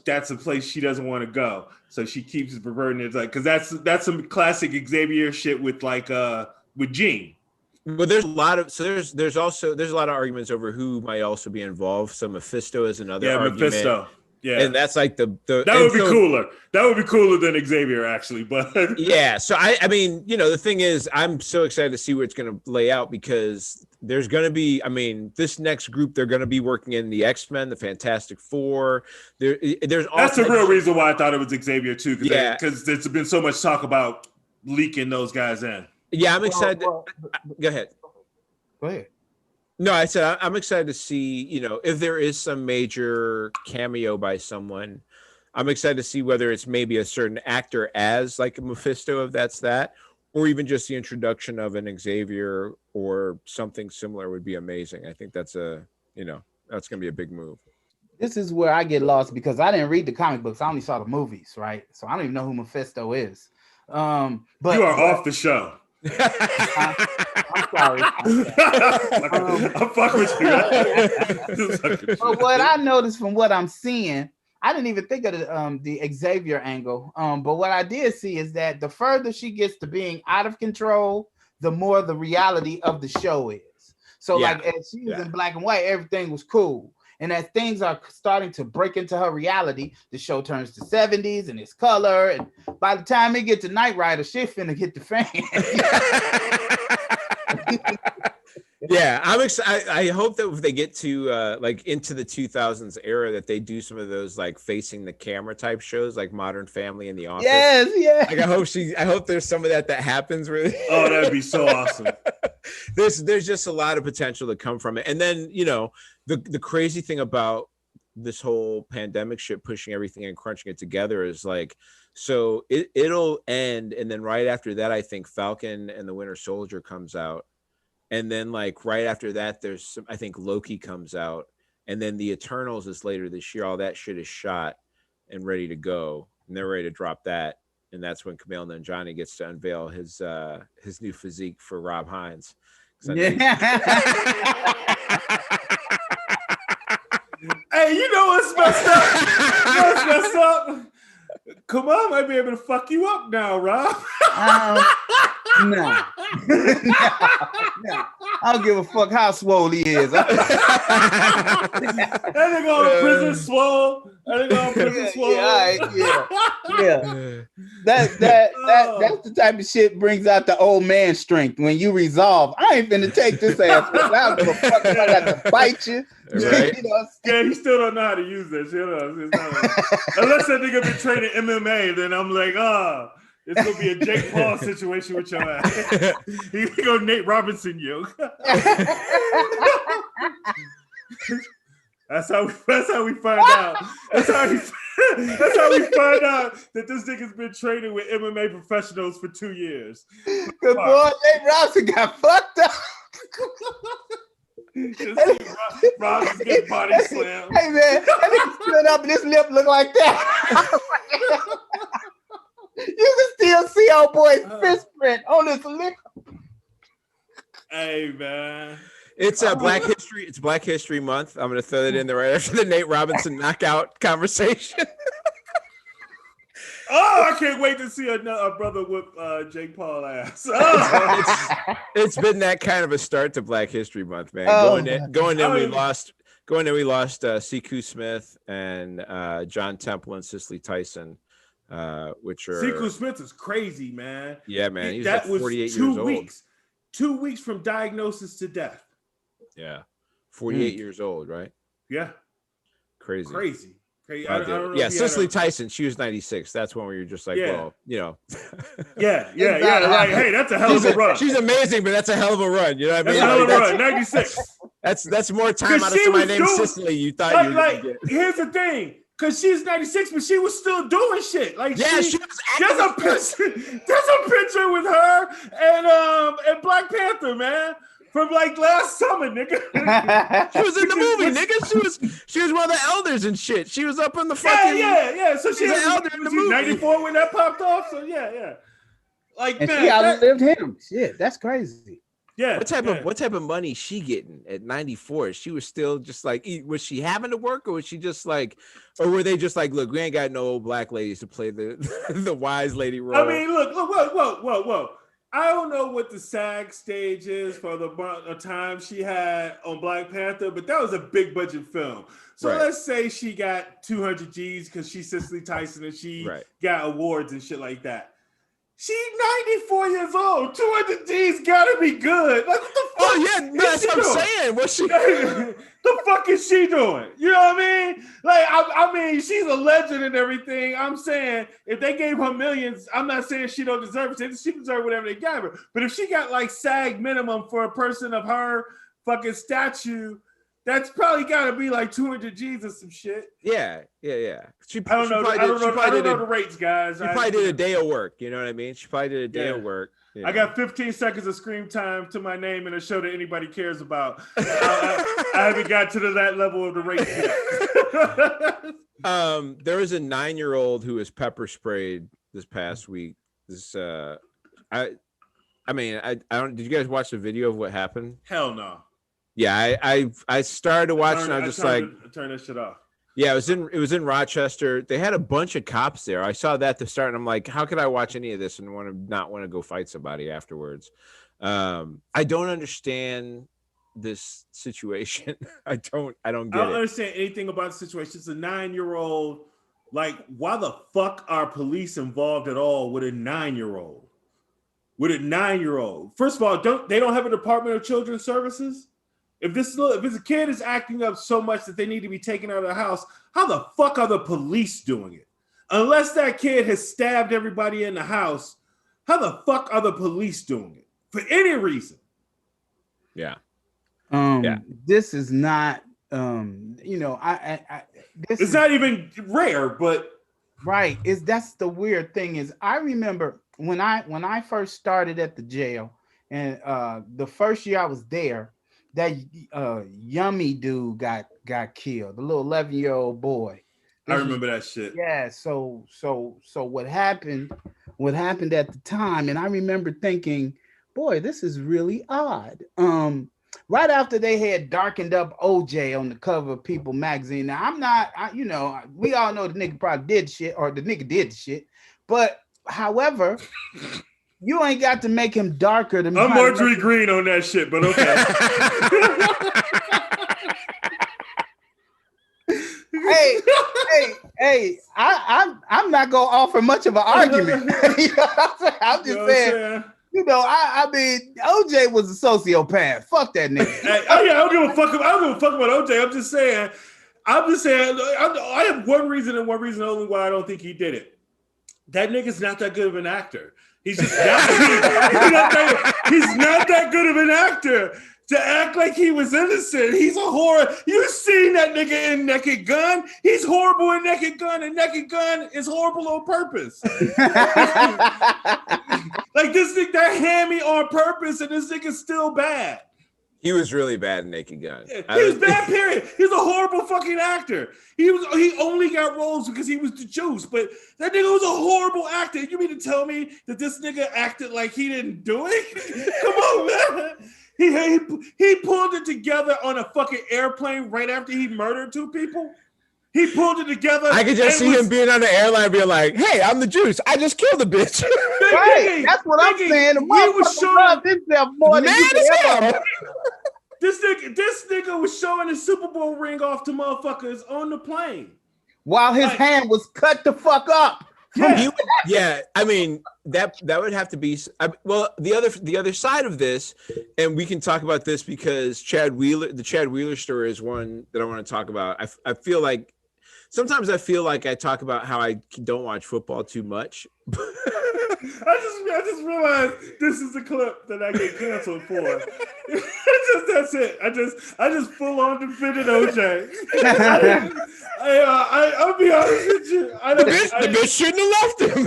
that's a place she doesn't want to go. So she keeps perverting it, like, because that's some classic Xavier shit with like with Jean. But there's a lot of there's a lot of arguments over who might also be involved. So Mephisto is another argument. Mephisto. Yeah, and that's like the that would be cooler. That would be cooler than Xavier, actually. But yeah, so I mean, the thing is, I'm so excited to see what it's going to lay out, because there's going to be, this next group, they're going to be working in the X-Men, the Fantastic Four. There's that's the real reason why I thought it was Xavier too, because there's been so much talk about leaking those guys in. Yeah, I'm excited. Go ahead. Go ahead. No, I said I'm excited to see, if there is some major cameo by someone. I'm excited to see whether it's maybe a certain actor as like a Mephisto, if that's that, or even just the introduction of an Xavier or something similar would be amazing. I think that's that's going to be a big move. This is where I get lost, because I didn't read the comic books. I only saw the movies, right? So I don't even know who Mephisto is. But you are off the show. I'm sorry. I'm fucking with you. But what I noticed from what I'm seeing, I didn't even think of the Xavier angle. But what I did see is that the further she gets to being out of control, the more the reality of the show is. So like as she was in black and white, everything was cool. And as things are starting to break into her reality, the show turns to 70s and it's color. And by the time it gets to Knight Rider, shit finna hit the fan. Yeah, I'm excited. I hope that if they get to like into the 2000s era, that they do some of those like facing the camera type shows, like Modern Family and The Office. Yes, yeah. Like I hope there's some of that happens. Really. Oh, that'd be so awesome. There's just a lot of potential to come from it. And then the crazy thing about this whole pandemic shit, pushing everything and crunching it together, is like, so it'll end, and then right after that, I think Falcon and the Winter Soldier comes out. And then like right after that, I think Loki comes out, and then the Eternals is later this year. All that shit is shot and ready to go, and they're ready to drop that. And that's when Kumail Nanjiani gets to unveil his new physique for Rob Hines. Yeah. Hey, you know what's messed up? Kumail might be able to fuck you up now, Rob. No. I don't give a fuck how swole he is. That nigga on prison swole. Yeah. That's the type of shit brings out the old man strength. When you resolve, I ain't finna take this ass. I don't give a fuck. I got to bite you. Right. Yeah, he still don't know how to use that shit. Unless that nigga been training MMA, then I'm like, it's gonna be a Jake Paul situation with your ass. He go Nate Robinson, you. That's how we find out. That's how we find out that this nigga's been training with MMA professionals for 2 years. Good boy, Nate Robinson got fucked up. Rob's getting body slammed. Hey man, that nigga stood up and his lip look like that. You can still see old boy's fist print on his lip. Hey man. It's Black History. It's Black History Month. I'm gonna throw that in there right after the Nate Robinson knockout conversation. Oh, I can't wait to see a brother whip Jake Paul ass. It's been that kind of a start to Black History Month, man. Going in, we lost Siku Smith and John Temple and Cicely Tyson, which are Siku Smith is crazy, man. Yeah, man. He's like 48 years old. 2 weeks from diagnosis to death. Yeah, 48 years old, right? Yeah, crazy. I don't know. Yeah, Cicely Tyson, she was 96. That's when we were just like, well, Yeah. Like, hey, that's a hell of a run. She's amazing, but that's a hell of a run. You know what I mean? That's a hell of a run. 96. That's more time out of somebody named Cicely. You thought you would get. Here's the thing. Because she's 96, but she was still doing shit. Like, she was there's a picture with her and Black Panther, man. From like last summer, nigga. She was in the movie, nigga. She was one of the elders and shit. She was up in the fucking So she's an elder in the movie. 94 when that popped off. So yeah. Like, and man, she outlived him. Shit, that's crazy. Yeah. What type of money she getting at 94? She was still just like, was she having to work, or was she just like, or were they just like, look, we ain't got no old black ladies to play the wise lady role? I mean, look, whoa. I don't know what the SAG stage is for the amount of time she had on Black Panther, but that was a big budget film. So let's say she got 200 G's because she's Cicely Tyson and she got awards and shit like that. She's 94 years old. 200 G's gotta be good. Like, what the fuck? Oh, yeah, that's what I'm saying. What's she the fuck is she doing? You know what I mean? Like, I mean, she's a legend and everything. I'm saying if they gave her millions, I'm not saying she don't deserve it. She deserves whatever they gave her. But if she got like SAG minimum for a person of her fucking statue, that's probably got to be like 200 G's or some shit. Yeah. I don't know the rates, guys. She probably did a day of work. You know what I mean? She probably did a day of work. You know? I got 15 seconds of screen time to my name in a show that anybody cares about. I haven't got to that level of the rates yet. There was a 9-year-old who was pepper sprayed this past week. I don't. Did you guys watch the video of what happened? Hell no. Yeah, I started to watch and I was just like, turn this shit off. Yeah, it was in Rochester. They had a bunch of cops there. I saw that to start, and I'm like, how could I watch any of this and not want to go fight somebody afterwards? I don't understand this situation. I don't get it. I don't understand anything about the situation. It's a 9-year-old. Like, why the fuck are police involved at all with a 9-year-old? With a 9-year-old. First of all, they don't have a Department of Children's Services? If this kid is acting up so much that they need to be taken out of the house, how the fuck are the police doing it? Unless that kid has stabbed everybody in the house, how the fuck are the police doing it? For any reason. Yeah. This is not it's not even rare, but right. That's the weird thing is I remember when I first started at the jail and the first year I was there, that yummy dude got killed, the little 11-year-old boy. I remember that shit. Yeah. So what happened at the time, and I remember thinking, boy, this is really odd. Right after they had darkened up OJ on the cover of People magazine. Now we all know the nigga probably did shit, or the nigga did shit, but however. You ain't got to make him darker than I'm Marjorie Green on that shit, but okay. hey, I'm not gonna offer much of an argument. You know what I'm saying? I'm just saying. I mean, OJ was a sociopath. Fuck that nigga. I don't give a fuck. I don't give a fuck about OJ. I'm just saying. I have one reason and one reason only why I don't think he did it. That nigga's not that good of an actor. He's just he's not that good of an actor to act like he was innocent. He's a horror. You seen that nigga in Naked Gun? He's horrible in Naked Gun, and Naked Gun is horrible on purpose. Like this nigga, that hammy on purpose, and this nigga's still bad. He was really bad in Naked Gun. He was bad, period. He's a horrible fucking actor. He only got roles because he was the juice, but that nigga was a horrible actor. You mean to tell me that this nigga acted like he didn't do it? Come on, man. He pulled it together on a fucking airplane right after he murdered 2 people. He pulled it together. I could just see him being on the airline being like, hey, I'm the juice. I just killed a bitch. Right. That's what I'm saying. The motherfucker himself more than This nigga was showing his Super Bowl ring off to motherfuckers on the plane. While his hand was cut the fuck up. Yeah. I mean, that would have to be well, the other side of this, and we can talk about this because the Chad Wheeler story is one that I want to talk about. I feel like sometimes I feel like I talk about how I don't watch football too much. I just realized this is the clip that I get canceled for. That's it. I just full on defended OJ. I'll be honest with you. The bitch shouldn't have left him.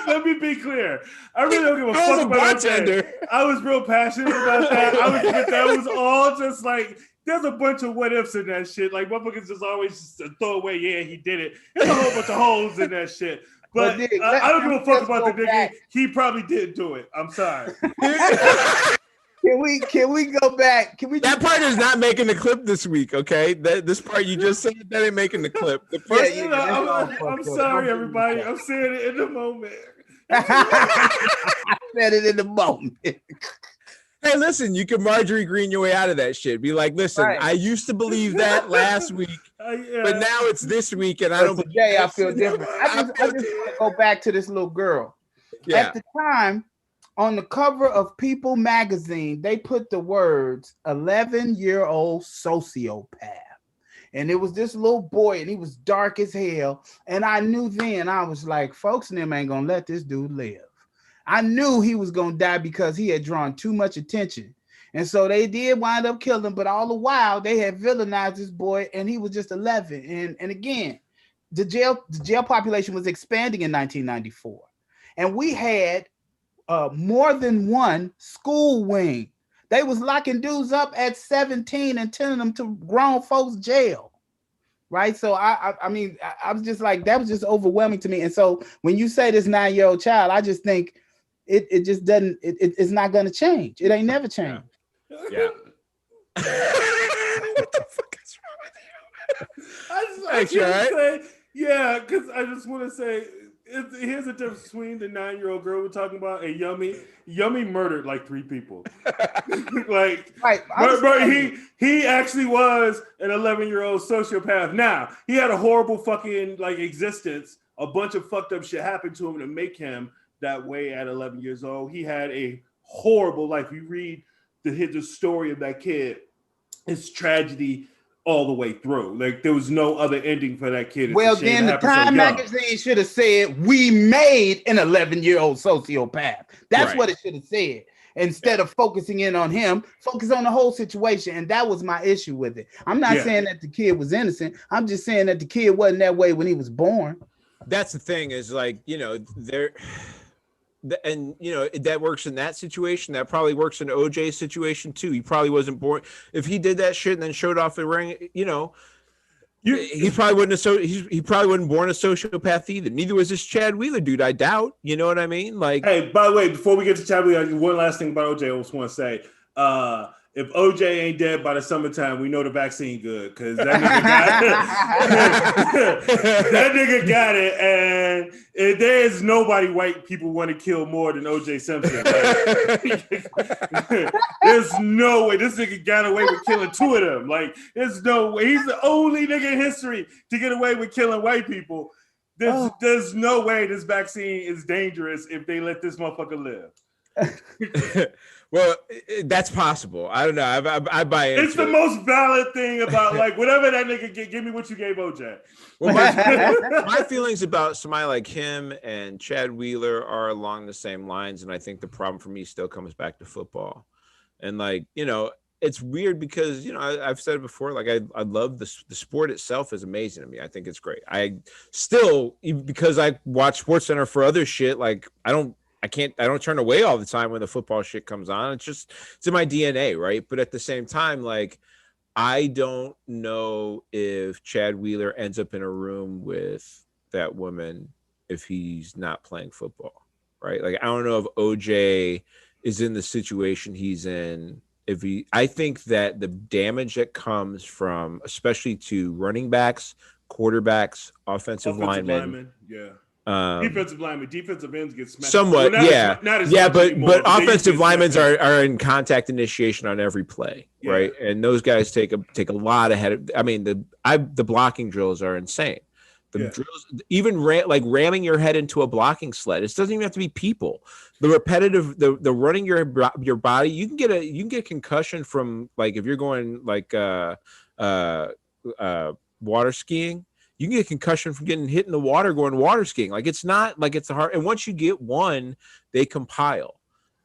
Let me be clear. I really don't give a fuck about OJ. I was real passionate about that. That was all just like. There's a bunch of what ifs in that shit. Like motherfuckers just always just throw away. Yeah, he did it. There's a whole bunch of holes in that shit. But I don't give a fuck about the nigga. He probably did do it. I'm sorry. Can we go back? That part is not making the clip this week, okay? This part you just said that ain't making the clip. The first, I'm sorry, everybody. I'm saying it in the moment. I said it in the moment. Hey, listen, you can Marjorie Green your way out of that shit. Be like, listen, right. I used to believe that last week, but now it's this week, and I don't. Today I feel different. I just want to go back to this little girl. Yeah. At the time, on the cover of People magazine, they put the words 11-year-old sociopath. And it was this little boy, and he was dark as hell. And I knew then, I was like, folks and them ain't gonna let this dude live. I knew he was gonna die because he had drawn too much attention. And so they did wind up killing him, but all the while they had villainized this boy, and he was just 11. And again, the jail population was expanding in 1994. And we had more than one school wing. They was locking dudes up at 17 and sending them to grown folks jail. Right. So I mean, I was just like, that was just overwhelming to me. And so when you say this 9-year-old child, I just think it just doesn't, it's not going to change. It ain't never changed. Yeah. What the fuck is wrong with you? Yeah, because I just want to say, here's the difference between the 9-year-old girl we're talking about and Yummy. Yummy murdered like 3 people. Like, right. But he actually was an 11-year-old sociopath. Now, he had a horrible fucking like existence. A bunch of fucked up shit happened to him to make him that way at 11 years old. He had a horrible life. You read the story of that kid, it's tragedy all the way through. Like there was no other ending for that kid. Well, then the Time magazine should have said, we made an 11-year-old sociopath. That's right. What it should have said. Instead of focusing in on him, focus on the whole situation. And that was my issue with it. I'm not saying that the kid was innocent. I'm just saying that the kid wasn't that way when he was born. That's the thing is like, you know, and you know that works in that situation. That probably works in OJ's situation too. He probably wasn't born. If he did that shit and then showed off the ring, you know, he probably wouldn't have. He probably wasn't born a sociopath either. Neither was this Chad Wheeler dude. I doubt. You know what I mean? Like, hey, by the way, before we get to Chad Wheeler, one last thing about OJ. I just want to say, if OJ ain't dead by the summertime, we know the vaccine good because that nigga got it. That nigga got it, and there is nobody white people want to kill more than OJ Simpson. Like, there's no way this nigga got away with killing 2 of them. Like, there's no way. He's the only nigga in history to get away with killing white people. There's no way this vaccine is dangerous if they let this motherfucker live. Well, that's possible. I don't know. I buy it. It's the most valid thing about like whatever that nigga give me what you gave OJ. Well, my feelings about somebody like him and Chad Wheeler are along the same lines, and I think the problem for me still comes back to football. And like, you know, it's weird because, you know, I've said it before, like I love the sport itself is amazing to me. I think it's great. I still, because I watch SportsCenter for other shit, like I don't turn away all the time when the football shit comes on. It's in my DNA, right? But at the same time, like, I don't know if Chad Wheeler ends up in a room with that woman if he's not playing football, right? Like, I don't know if OJ is in the situation he's in. I think that the damage that comes from, especially to running backs, quarterbacks, offensive linemen. Yeah. Defensive linemen, defensive ends get smashed. Somewhat, well, but offensive linemen are in contact initiation on every play, right? And those guys take a lot ahead. I mean, the blocking drills are insane. The drills, even ramming your head into a blocking sled. It doesn't even have to be people. The repetitive, the running your body. You can get a concussion from like if you're going like water skiing. You can get a concussion from getting hit in the water going water skiing. Like it's not like it's a hard. And once you get one, they compile,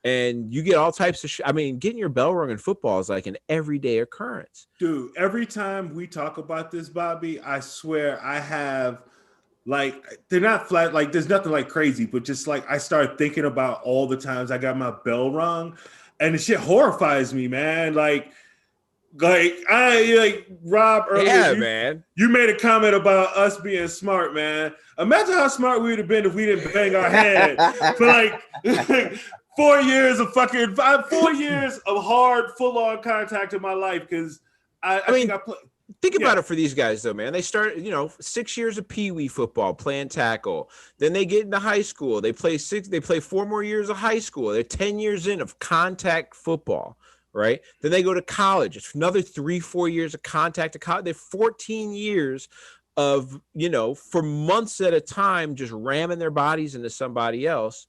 and you get all types of. I mean, getting your bell rung in football is like an everyday occurrence. Dude, every time we talk about this, Bobby, I swear I have, like, they're not flat. Like, there's nothing like crazy, but just like I start thinking about all the times I got my bell rung, and the shit horrifies me, man. Like Rob earlier, man. You made a comment about us being smart, man. Imagine how smart we would have been if we didn't bang our head for like 4 years of 4 years of hard, full-on contact in my life. Because I think I played. think about it for these guys though, man. They start, 6 years of Pee Wee football, playing tackle. Then they get into high school. They play 4 more years of high school. They're 10 years in of contact football, right? Then they go to college. It's another 3-4 years of contact to college. They're 14 years of, for months at a time, just ramming their bodies into somebody else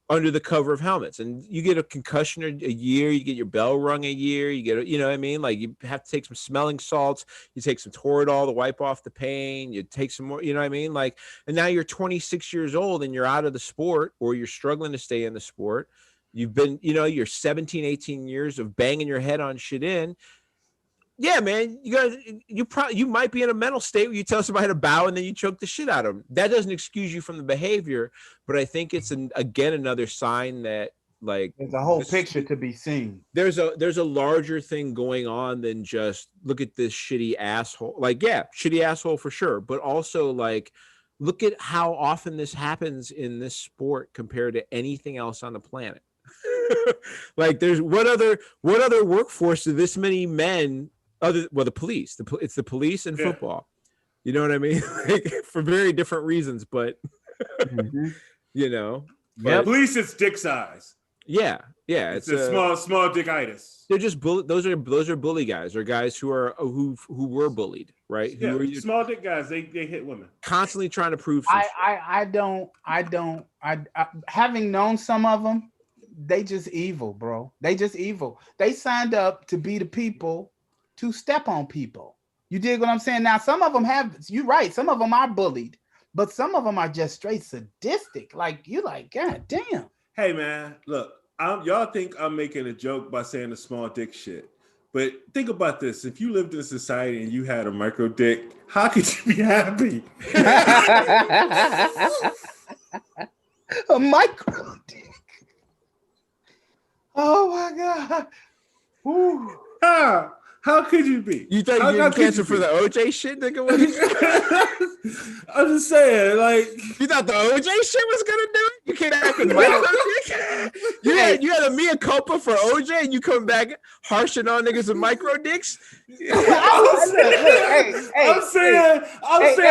under the cover of helmets. And you get a concussion a year, you get your bell rung a year, you get, what I mean? Like you have to take some smelling salts, you take some Toradol to wipe off the pain, you take some more, what I mean? Like, and now you're 26 years old and you're out of the sport, or you're struggling to stay in the sport. You've been, you're 17, 18 years of banging your head on shit in. Yeah, man, you might be in a mental state where you tell somebody to bow and then you choke the shit out of them. That doesn't excuse you from the behavior, but I think it's again another sign that like there's a whole picture to be seen. There's a larger thing going on than just look at this shitty asshole. Like, yeah, shitty asshole for sure, but also like look at how often this happens in this sport compared to anything else on the planet. Like, there's what other workforce do this many men? The police. It's the police and football. You know what I mean? Like, for very different reasons, but But police, it's dick size. Yeah. It's a small dickitis. They're just those are bully guys, or guys who were bullied, right? Yeah, small dick guys. They hit women. Constantly trying to prove. I don't. Having known some of them, they just evil, bro. They just evil. They signed up to be the people to step on people. You dig what I'm saying? Now, some of them you're right, some of them are bullied, but some of them are just straight sadistic. Like, you like, God damn. Hey, man, look, y'all think I'm making a joke by saying the small dick shit, but think about this. If you lived in a society and you had a micro dick, how could you be happy? A micro dick. Oh, my God. Ooh. How could you be? You thought you getting canceled for the OJ shit, nigga? I'm just saying, like, you thought the OJ shit was gonna do it? You can't act with micro dick. You had a mea culpa for OJ, and you come back harshing on niggas with micro dicks. I'm saying,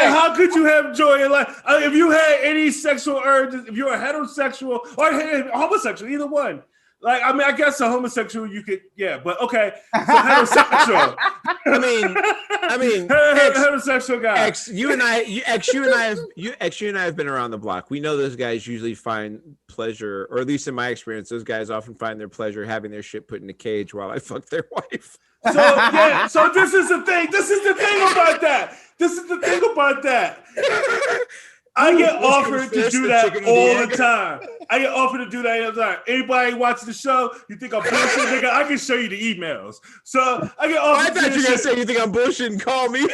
how could you have joy in life if you had any sexual urges? If you're a heterosexual or homosexual, either one. Like, I mean, I guess a homosexual you could, but okay. So heterosexual. I mean, heterosexual guy. You and I have been around the block. We know those guys usually find pleasure, or at least in my experience, those guys often find their pleasure having their shit put in a cage while I fuck their wife. So this is the thing. This is the thing about that. I get offered to do that all the time. Anybody watching the show, you think I'm bullshit, nigga? I can show you the emails. So I get offered. I thought you were gonna say you think I'm bullshit and call me.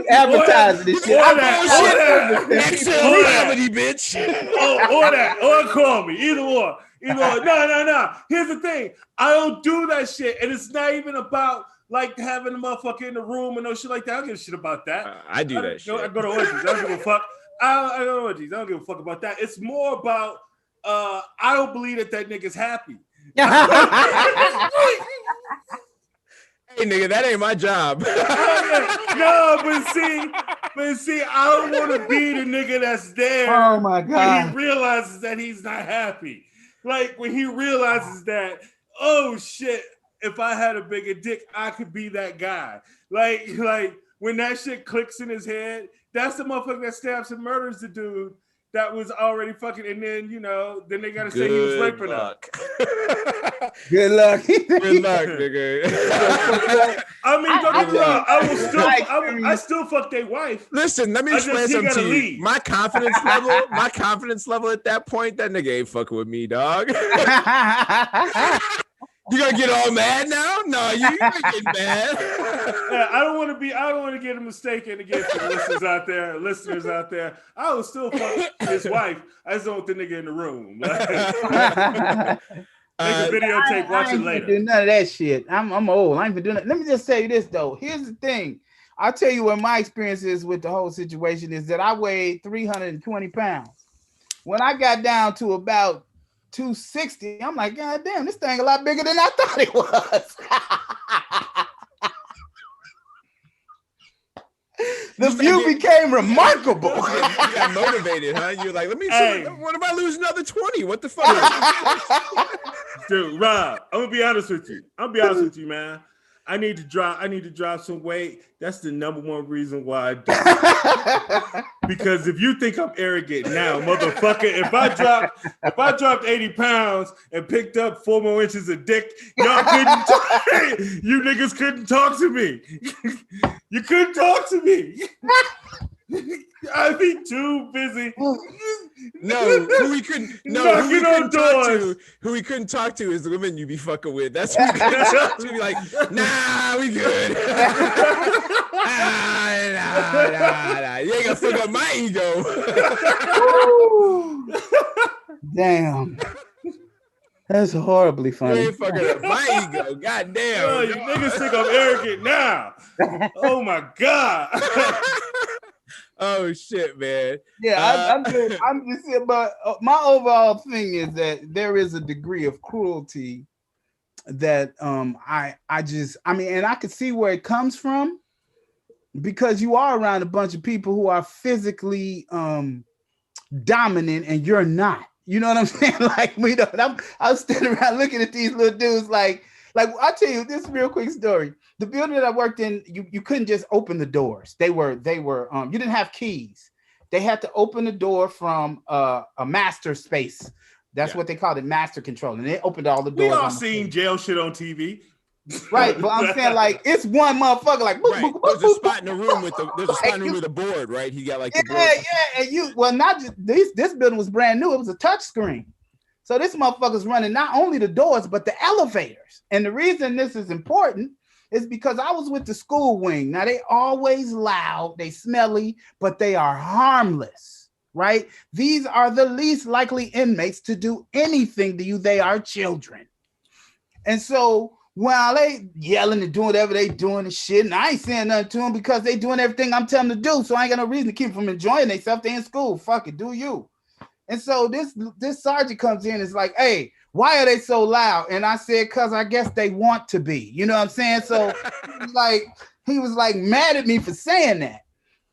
Advertising this shit. Or that. Reality, bitch. Or that. Or call me. Either or. No. Here's the thing. I don't do that shit, and it's not even about like having a motherfucker in the room and no shit like that. I don't give a shit about that. I do that shit. I go to orgies. I don't give a fuck. I go to orgies. I don't give a fuck about that. It's more about I don't believe that nigga's happy. Hey nigga, that ain't my job. No, but see, I don't want to be the nigga that's there. Oh my God. When he realizes that he's not happy. Like when he realizes that, oh shit, if I had a bigger dick, I could be that guy. Like when that shit clicks in his head, that's the motherfucker that stabs and murders the dude that was already fucking, and then then they gotta say he was raping her. Good luck. Good luck, nigga. I mean, don't get me wrong. I still fuck their wife. Listen, let me explain something to you. Leave. My confidence level at that point, that nigga ain't fucking with me, dog. You gonna get all mad now? No, you ain't getting mad. Yeah, I don't want to get a mistaken against the listeners out there. I will still fuck his wife. I just don't want the nigga in the room. Make a videotape, watch it later. Do none of that shit. I'm old. I ain't even doing that. Let me just say this though. Here's the thing. I'll tell you what my experience is with the whole situation is that I weighed 320 pounds. When I got down to about 260, I'm like, God damn, this thing a lot bigger than I thought it was. The view became remarkable. You got motivated, huh? You're like, let me see. What if I lose another 20? What the fuck? Dude, Rob, I'm gonna be honest with you, man. I need to drop some weight. That's the number one reason why I don't. Because if you think I'm arrogant now, motherfucker, if I dropped 80 pounds and picked up 4 more inches of dick, you niggas couldn't talk to me. You couldn't talk to me. I'd be too busy. Who we couldn't talk to is the women you be fucking with. That's who we couldn't talk to. Be like, nah, we good. nah. You ain't gonna fuck up my ego. Damn. That's horribly funny. You ain't fucking up my ego. God damn. Oh, you niggas think I'm arrogant now. Oh my God. Oh shit, man. Yeah, I'm just saying, but my overall thing is that there is a degree of cruelty that I mean, and I can see where it comes from, because you are around a bunch of people who are physically dominant and you're not. You know what I'm saying? Like, I'm standing around looking at these little dudes like I'll tell you this real quick story. The building that I worked in, you couldn't just open the doors. They were you didn't have keys. They had to open the door from a master space. That's what they called it, master control. And they opened all the doors. We all seen jail shit on TV. Right, but I'm saying, like, it's one motherfucker, like, boop, right. boop, boop, There's boop, a spot in the room with the board, right? He got like the board. And not just this building was brand new. It was a touch screen. So this motherfucker's running not only the doors, but the elevators. And the reason this is important is because I was with the school wing. Now, they always loud, they smelly, but they are harmless, right? These are the least likely inmates to do anything to you. They are children. And so while they yelling and doing whatever they doing and shit, and I ain't saying nothing to them because they doing everything I'm telling them to do, so I ain't got no reason to keep them from enjoying themselves. They in school. Fuck it, do you. And so this sergeant comes in and is like, hey, why are they so loud? And I said, because I guess they want to be. You know what I'm saying? So he was like mad at me for saying that.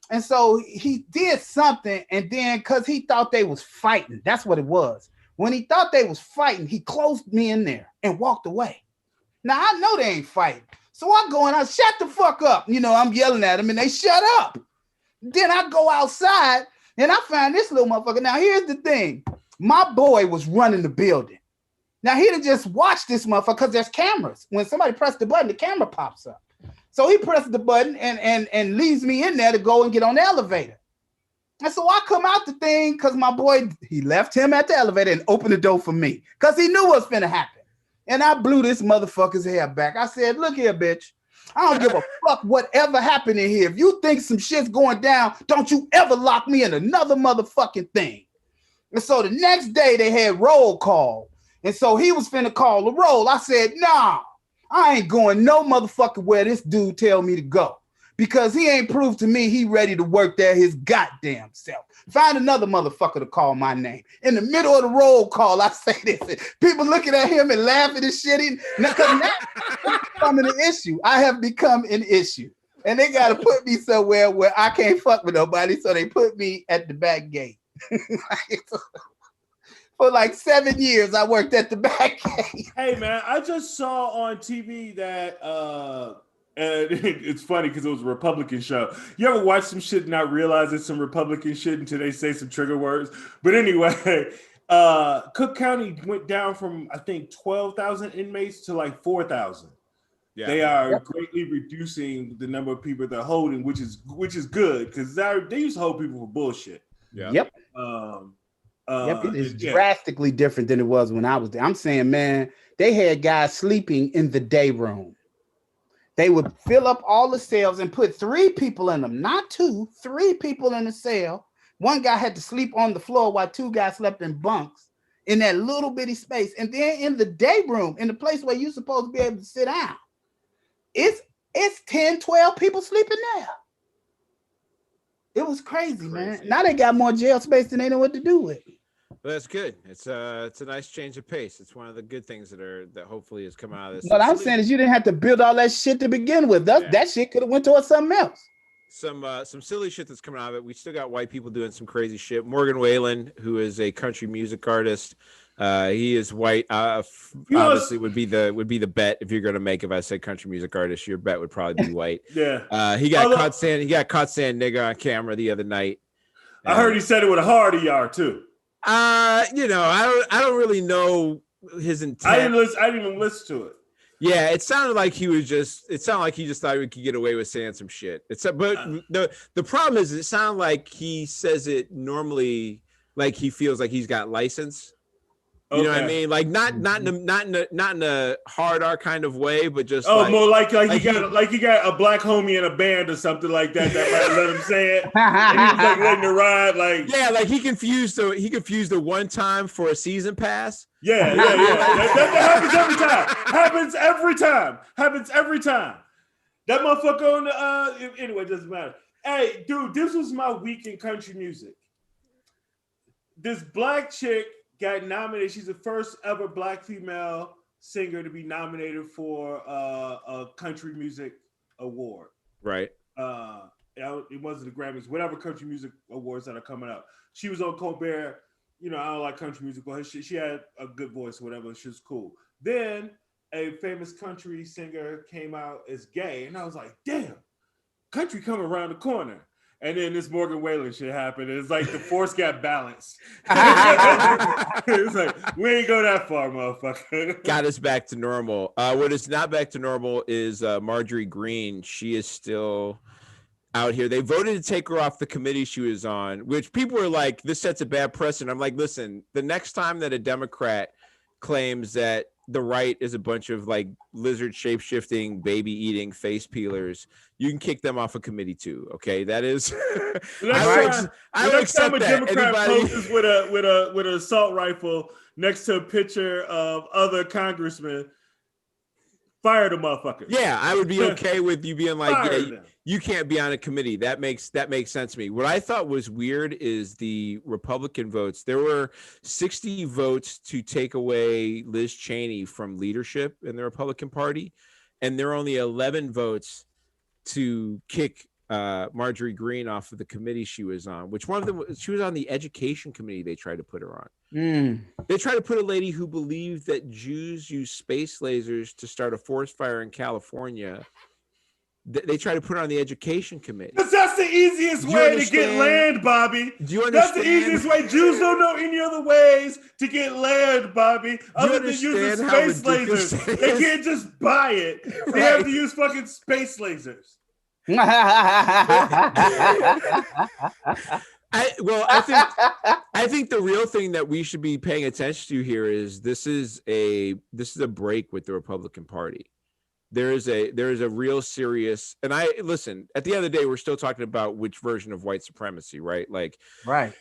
And so he did something, and then because he thought they was fighting, that's what it was. When he thought they was fighting, he closed me in there and walked away. Now, I know they ain't fighting. So I go and I shut the fuck up. You know, I'm yelling at them and they shut up. Then I go outside and I find this little motherfucker. Now, here's the thing. My boy was running the building. Now, he done just watched this motherfucker because there's cameras. When somebody pressed the button, the camera pops up. So he pressed the button and leaves me in there to go and get on the elevator. And so I come out the thing because my boy, he left him at the elevator and opened the door for me because he knew what was finna happen. And I blew this motherfucker's hair back. I said, look here, bitch. I don't give a fuck whatever happened in here. If you think some shit's going down, don't you ever lock me in another motherfucking thing. And so the next day they had roll call. And so he was finna call the roll. I said, nah, I ain't going no motherfucker where this dude tell me to go. Because he ain't proved to me he ready to work there his goddamn self. Find another motherfucker to call my name. In the middle of the roll call, I say this. People looking at him and laughing and shitting. Because now I'm becoming an issue. I have become an issue. And they got to put me somewhere where I can't fuck with nobody. So they put me at the back gate. For like 7 years, I worked at the back gate. Hey, man, I just saw on TV that... and it's funny because it was a Republican show. You ever watch some shit and not realize it's some Republican shit until they say some trigger words? But anyway, Cook County went down from, I think, 12,000 inmates to like 4,000. Yeah. They are greatly reducing the number of people they're holding, which is good because they used to hold people for bullshit. Yeah. Yep. It is drastically different than it was when I was there. I'm saying, man, they had guys sleeping in the day room. They would fill up all the cells and put 3 people in them, not 2, 3 people in the cell. One guy had to sleep on the floor while 2 guys slept in bunks in that little bitty space. And then in the day room, in the place where you're supposed to be able to sit down, it's 10, 12 people sleeping there. It was crazy, man. Now they got more jail space than they know what to do with. Well, that's good. It's a nice change of pace. It's one of the good things that hopefully has come out of this. What I'm saying is you didn't have to build all that shit to begin with. That shit could have went towards something else. some silly shit that's coming out of it. We still got white people doing some crazy shit. Morgan Wallen, who is a country music artist, he is white. Obviously, would be the bet if you're gonna make. If I said country music artist, your bet would probably be white. Yeah. He got caught saying nigga on camera the other night. I heard he said it with a hard ER too. I don't really know his intent. I didn't even listen to it. Yeah, it sounded like he just thought we could get away with saying some shit. The problem is it sounded like he says it normally like he feels like he's got license. You know what I mean? Like not in a hard R kind of way, but just more like he got a black homie in a band or something like that might let him say it. And he was like letting it ride, like he confused the one time for a season pass. Yeah. That happens every time. Happens every time. That motherfucker on the anyway, it doesn't matter. Hey, dude, this was my week in country music. This black chick got nominated. She's the first ever black female singer to be nominated for a country music award. Right. It wasn't the Grammys, whatever country music awards that are coming up. She was on Colbert. You know, I don't like country music, but she had a good voice, whatever. She was cool. Then a famous country singer came out as gay, and I was like, damn, country coming around the corner. And then this Morgan Wallen shit happened. It's like the force got balanced. It's like, we ain't go that far, motherfucker. Got us back to normal. What is not back to normal is Marjorie Greene. She is still out here. They voted to take her off the committee she was on, which people were like, this sets a bad precedent. I'm like, listen, the next time that a Democrat claims that the right is a bunch of like lizard shape-shifting, baby-eating face peelers, you can kick them off a committee too. Okay, that is. I will accept that. Democrat poses with an assault rifle next to a picture of other congressmen, fire the motherfucker. Yeah, I would be okay with you being like, you can't be on a committee. That makes sense to me. What I thought was weird is the Republican votes. There were 60 votes to take away Liz Cheney from leadership in the Republican Party, and there are only 11 votes to kick Marjorie Greene off of the committee she was on. Which one of them? She was on the education committee. They tried to put her on. They tried to put a lady who believed that Jews use space lasers to start a forest fire in California. They try to put her on the education committee. Because that's the easiest way to get land, Bobby. Do you understand? That's the easiest way. Jews don't know any other ways to get land, Bobby, other than using space lasers. They can't just buy it. They have to use fucking space lasers. I think the real thing that we should be paying attention to here is this is a break with the Republican Party. There is a real serious, and I listen, at the end of the day, we're still talking about which version of white supremacy, right? Like, right.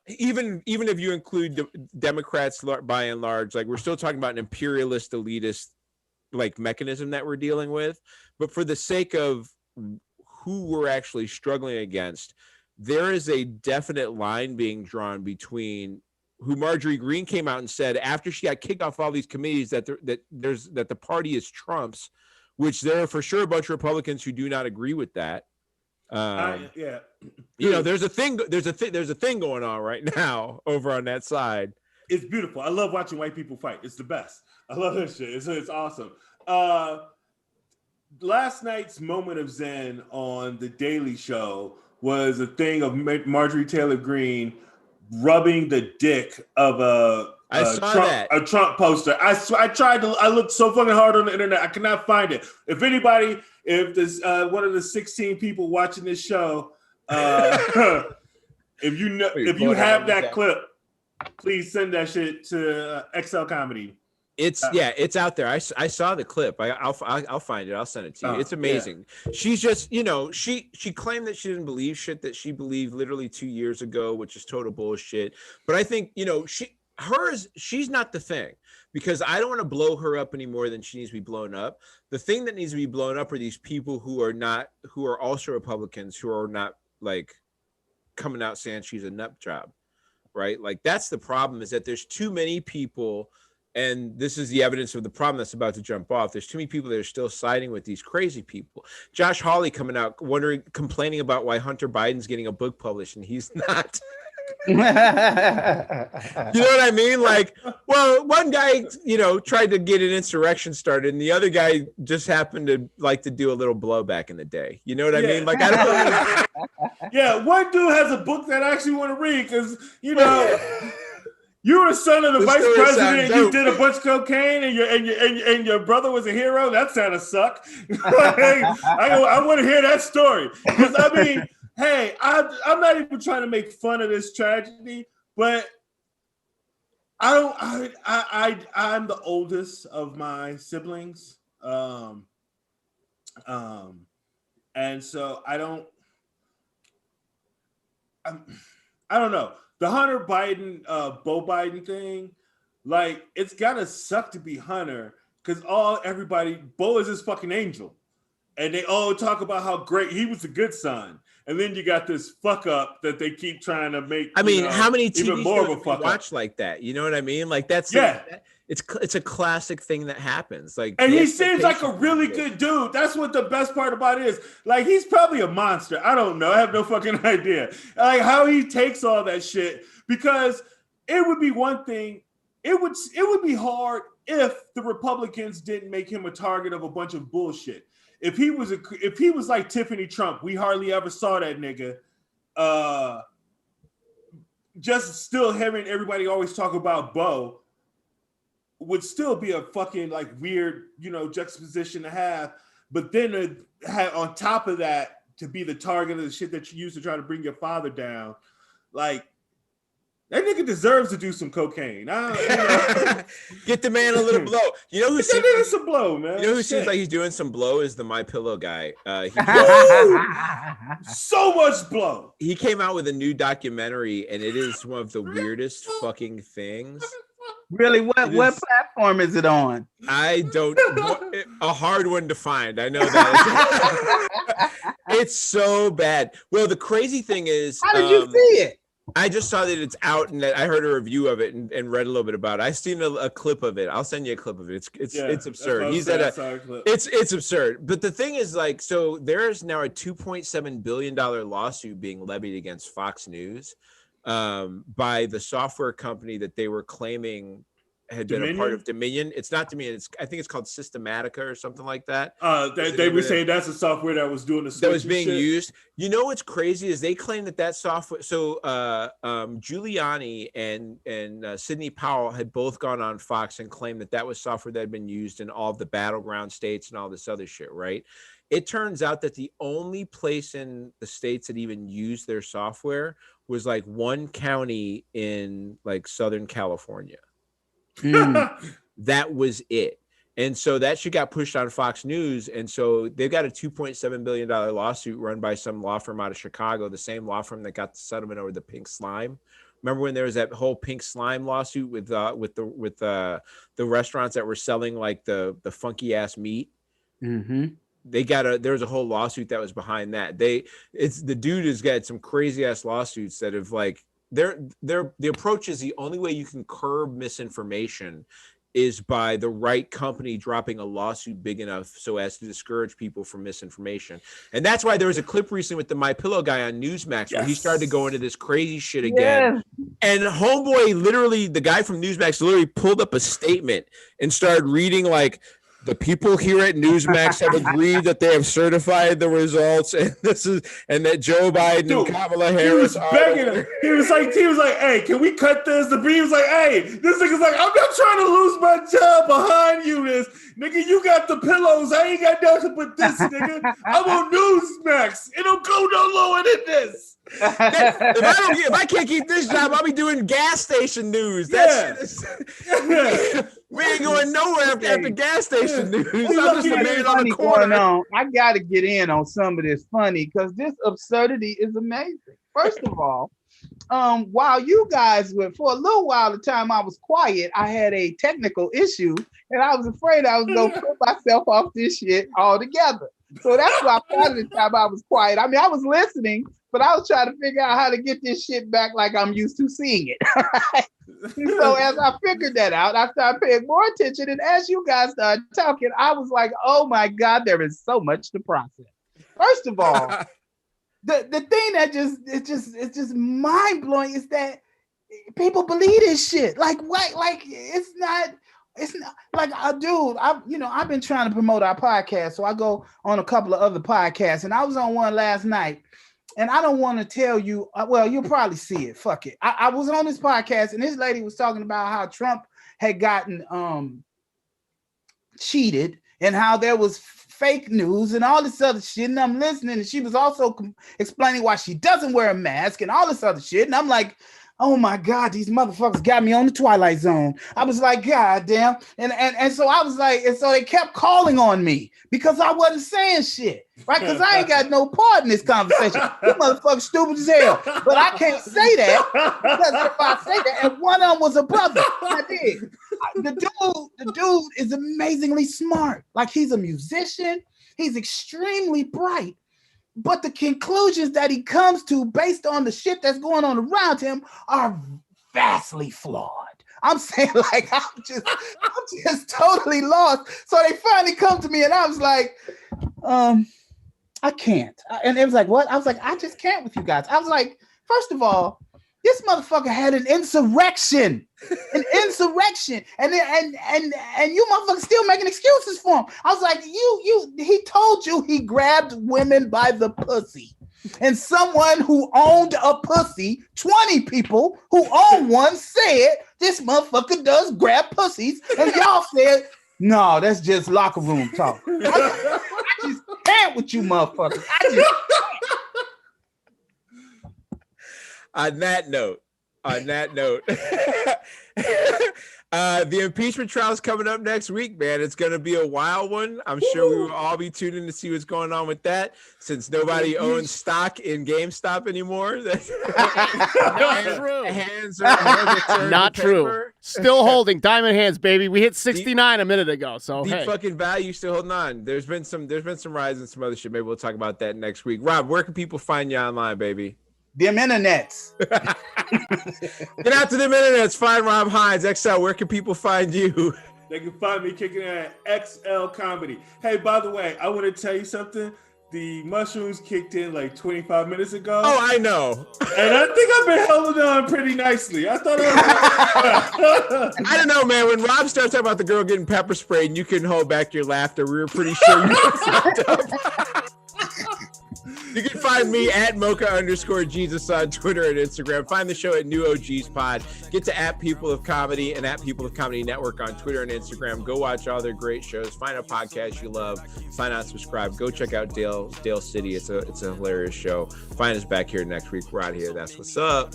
Even if you include the Democrats by and large, like we're still talking about an imperialist, elitist like mechanism that we're dealing with. But for the sake of who we're actually struggling against, there is a definite line being drawn between who Marjorie Greene came out and said after she got kicked off all these committees that the party is Trump's, which there are for sure a bunch of Republicans who do not agree with that. Yeah, you know, there's a thing going on right now over on that side. It's beautiful. I love watching white people fight. It's the best. I love this shit. It's awesome. Last night's moment of zen on the Daily Show was a thing of Marjorie Taylor Greene rubbing the dick of a Trump poster. I looked so fucking hard on the internet. I cannot find it. If this one of the 16 people watching this show, if you have that clip, please send that shit to XL Comedy. It's out there. I saw the clip. I'll find it. I'll send it to you. It's amazing. Yeah. She's just, she claimed that she didn't believe shit that she believed literally 2 years ago, which is total bullshit. But I think, she's not the thing, because I don't want to blow her up any more than she needs to be blown up. The thing that needs to be blown up are these people who are also Republicans, who are not like coming out saying she's a nut job, right? Like that's the problem, is that there's too many people. And this is the evidence of the problem that's about to jump off. There's too many people that are still siding with these crazy people. Josh Hawley coming out complaining about why Hunter Biden's getting a book published and he's not. You know what I mean? Like, well, one guy, tried to get an insurrection started, and the other guy just happened to like to do a little blow back in the day. You know what I mean? Like, I don't. Yeah, one dude has a book that I actually want to read because you were the son of the vice president and you did a bunch of cocaine and your brother was a hero. That sounded suck. I want to hear that story because I mean. Hey, I'm not even trying to make fun of this tragedy, but I'm the oldest of my siblings, and so I don't know the Hunter Biden, Bo Biden thing. Like, it's gotta suck to be Hunter because Bo is his fucking angel, and they all talk about how great he was, a good son. And then you got this fuck up that they keep trying to make. I mean, how many TV shows do you watch like that? You know what I mean? Like it's a classic thing that happens. Like, and he seems like a really good dude. That's what the best part about it is. Like, he's probably a monster. I don't know. I have no fucking idea. Like, how he takes all that shit, because it would be one thing. It would be hard if the Republicans didn't make him a target of a bunch of bullshit. If he was like Tiffany Trump, we hardly ever saw that nigga. Just still hearing everybody always talk about Bo would still be a fucking like weird, juxtaposition to have. But then on top of that, to be the target of the shit that you used to try to bring your father down, like, that nigga deserves to do some cocaine. Get the man a little blow. You know who seems like some blow, man. You know who seems like he's doing some blow is the My Pillow guy. So much blow. He came out with a new documentary, and it is one of the weirdest fucking things. Really? What platform is it on? I don't. A hard one to find. I know that. It's so bad. Well, the crazy thing is, how did you see it? I just saw that it's out, and that I heard a review of it and read a little bit about it. I've seen a clip of it. I'll send you a clip of it. It's absurd. It's absurd. But the thing is, like, so there's now a $2.7 billion lawsuit being levied against Fox News by the software company that they were claiming had been a part of Dominion. It's not Dominion. I think it's called Systematica or something like that. They were saying that's the software that was doing the that was being used. You know what's crazy is they claim that software. So Giuliani and Sidney Powell had both gone on Fox and claimed that was software that had been used in all of the battleground states and all this other shit, right? It turns out that the only place in the states that even used their software was like one county in like Southern California. That was it. And so that shit got pushed on Fox News. And so they've got a $2.7 billion lawsuit run by some law firm out of Chicago, the same law firm that got the settlement over the pink slime. Remember when there was that whole pink slime lawsuit with the restaurants that were selling like the funky ass meat? Mm-hmm. There was a whole lawsuit that was behind that. The dude has got some crazy ass lawsuits that have like, the approach is the only way you can curb misinformation is by the right company dropping a lawsuit big enough so as to discourage people from misinformation. And that's why there was a clip recently with the My Pillow guy on Newsmax where he started to go into this crazy shit again. Yes. And homeboy, literally, the guy from Newsmax literally pulled up a statement and started reading like, the people here at Newsmax have agreed that they have certified the results, and that Joe Biden and Kamala Harris. He was begging him. He was like, "Hey, can we cut this?" The brief was like, "Hey, this nigga's like, I'm not trying to lose my job behind you, this nigga. You got the pillows. I ain't got nothing but this, nigga. I'm on Newsmax. It don't go no lower than this." If I can't keep this job, I'll be doing gas station news. We ain't going nowhere after gas station news. I'm just a man on the corner. I got to get in on some of this funny because this absurdity is amazing. First of all, while you guys were, for a little while, the time I was quiet, I had a technical issue and I was afraid I was going to put myself off this shit altogether. So that's why part of the time I was quiet. I mean, I was listening, but I was trying to figure out how to get this shit back like I'm used to seeing it. So as I figured that out, I started paying more attention. And as you guys started talking, I was like, oh my God, there is so much to process. First of all, the thing that it's just mind blowing is that people believe this shit. Like what? Like it's not like dude. I've been trying to promote our podcast, so I go on a couple of other podcasts, and I was on one last night. And I don't want to tell you, well, you'll probably see it. Fuck it. I was on this podcast, and this lady was talking about how Trump had gotten cheated and how there was fake news and all this other shit. And I'm listening, and she was also explaining why she doesn't wear a mask and all this other shit. And I'm like, oh my God, these motherfuckers got me on the Twilight Zone. I was like, God damn. And so I was like, and so they kept calling on me because I wasn't saying shit, right? Because I ain't got no part in this conversation. You motherfuckers stupid as hell. But I can't say that because if I say that, and one of them was a brother, I did. The dude is amazingly smart. Like he's a musician. He's extremely bright. But the conclusions that he comes to based on the shit that's going on around him are vastly flawed. I'm saying, like, I'm just totally lost. So they finally come to me and I was like, I can't. And it was like, what? I was like, I just can't with you guys. I was like, first of all, this motherfucker had an insurrection, and you motherfuckers still making excuses for him. I was like, he told you he grabbed women by the pussy, and someone who owned a pussy, 20 people who own one said this motherfucker does grab pussies, and y'all said, no, that's just locker room talk. I just can't with you motherfuckers. I just can't. On that note, the impeachment trial is coming up next week, man. It's going to be a wild one. I'm sure we will all be tuning in to see what's going on with that, since nobody owns stock in GameStop anymore. Not true. Hands are not true. Still holding diamond hands, baby. We hit 69 a minute ago. So the fucking value still holding on. There's been some rise and some other shit. Maybe we'll talk about that next week. Rob, where can people find you online, baby? Them internets. Get out to them internets. Find Rob Hines. XL, where can people find you? They can find me kicking at XL Comedy. Hey, by the way, I want to tell you something. The mushrooms kicked in like 25 minutes ago. Oh, I know. And I think I've been holding on pretty nicely. I thought I don't know, man. When Rob started talking about the girl getting pepper sprayed and you couldn't hold back your laughter, we were pretty sure you were fucked up. You can find me at Mocha_Jesus on Twitter and Instagram. Find the show at New OGs Pod. Get to at People of Comedy and at People of Comedy Network on Twitter and Instagram. Go watch all their great shows. Find a podcast you love. Sign on, subscribe. Go check out Dale City. It's a hilarious show. Find us back here next week. We're out here. That's what's up.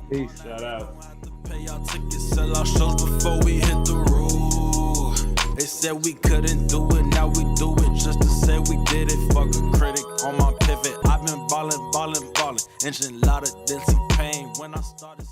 Peace. Shout out. Pay our tickets, sell our shows before we hit the road. They said we couldn't do it, now we do it just to say we did it. Fuck a critic on my pivot. I've been ballin'. Engine louder than T-Pain when I started.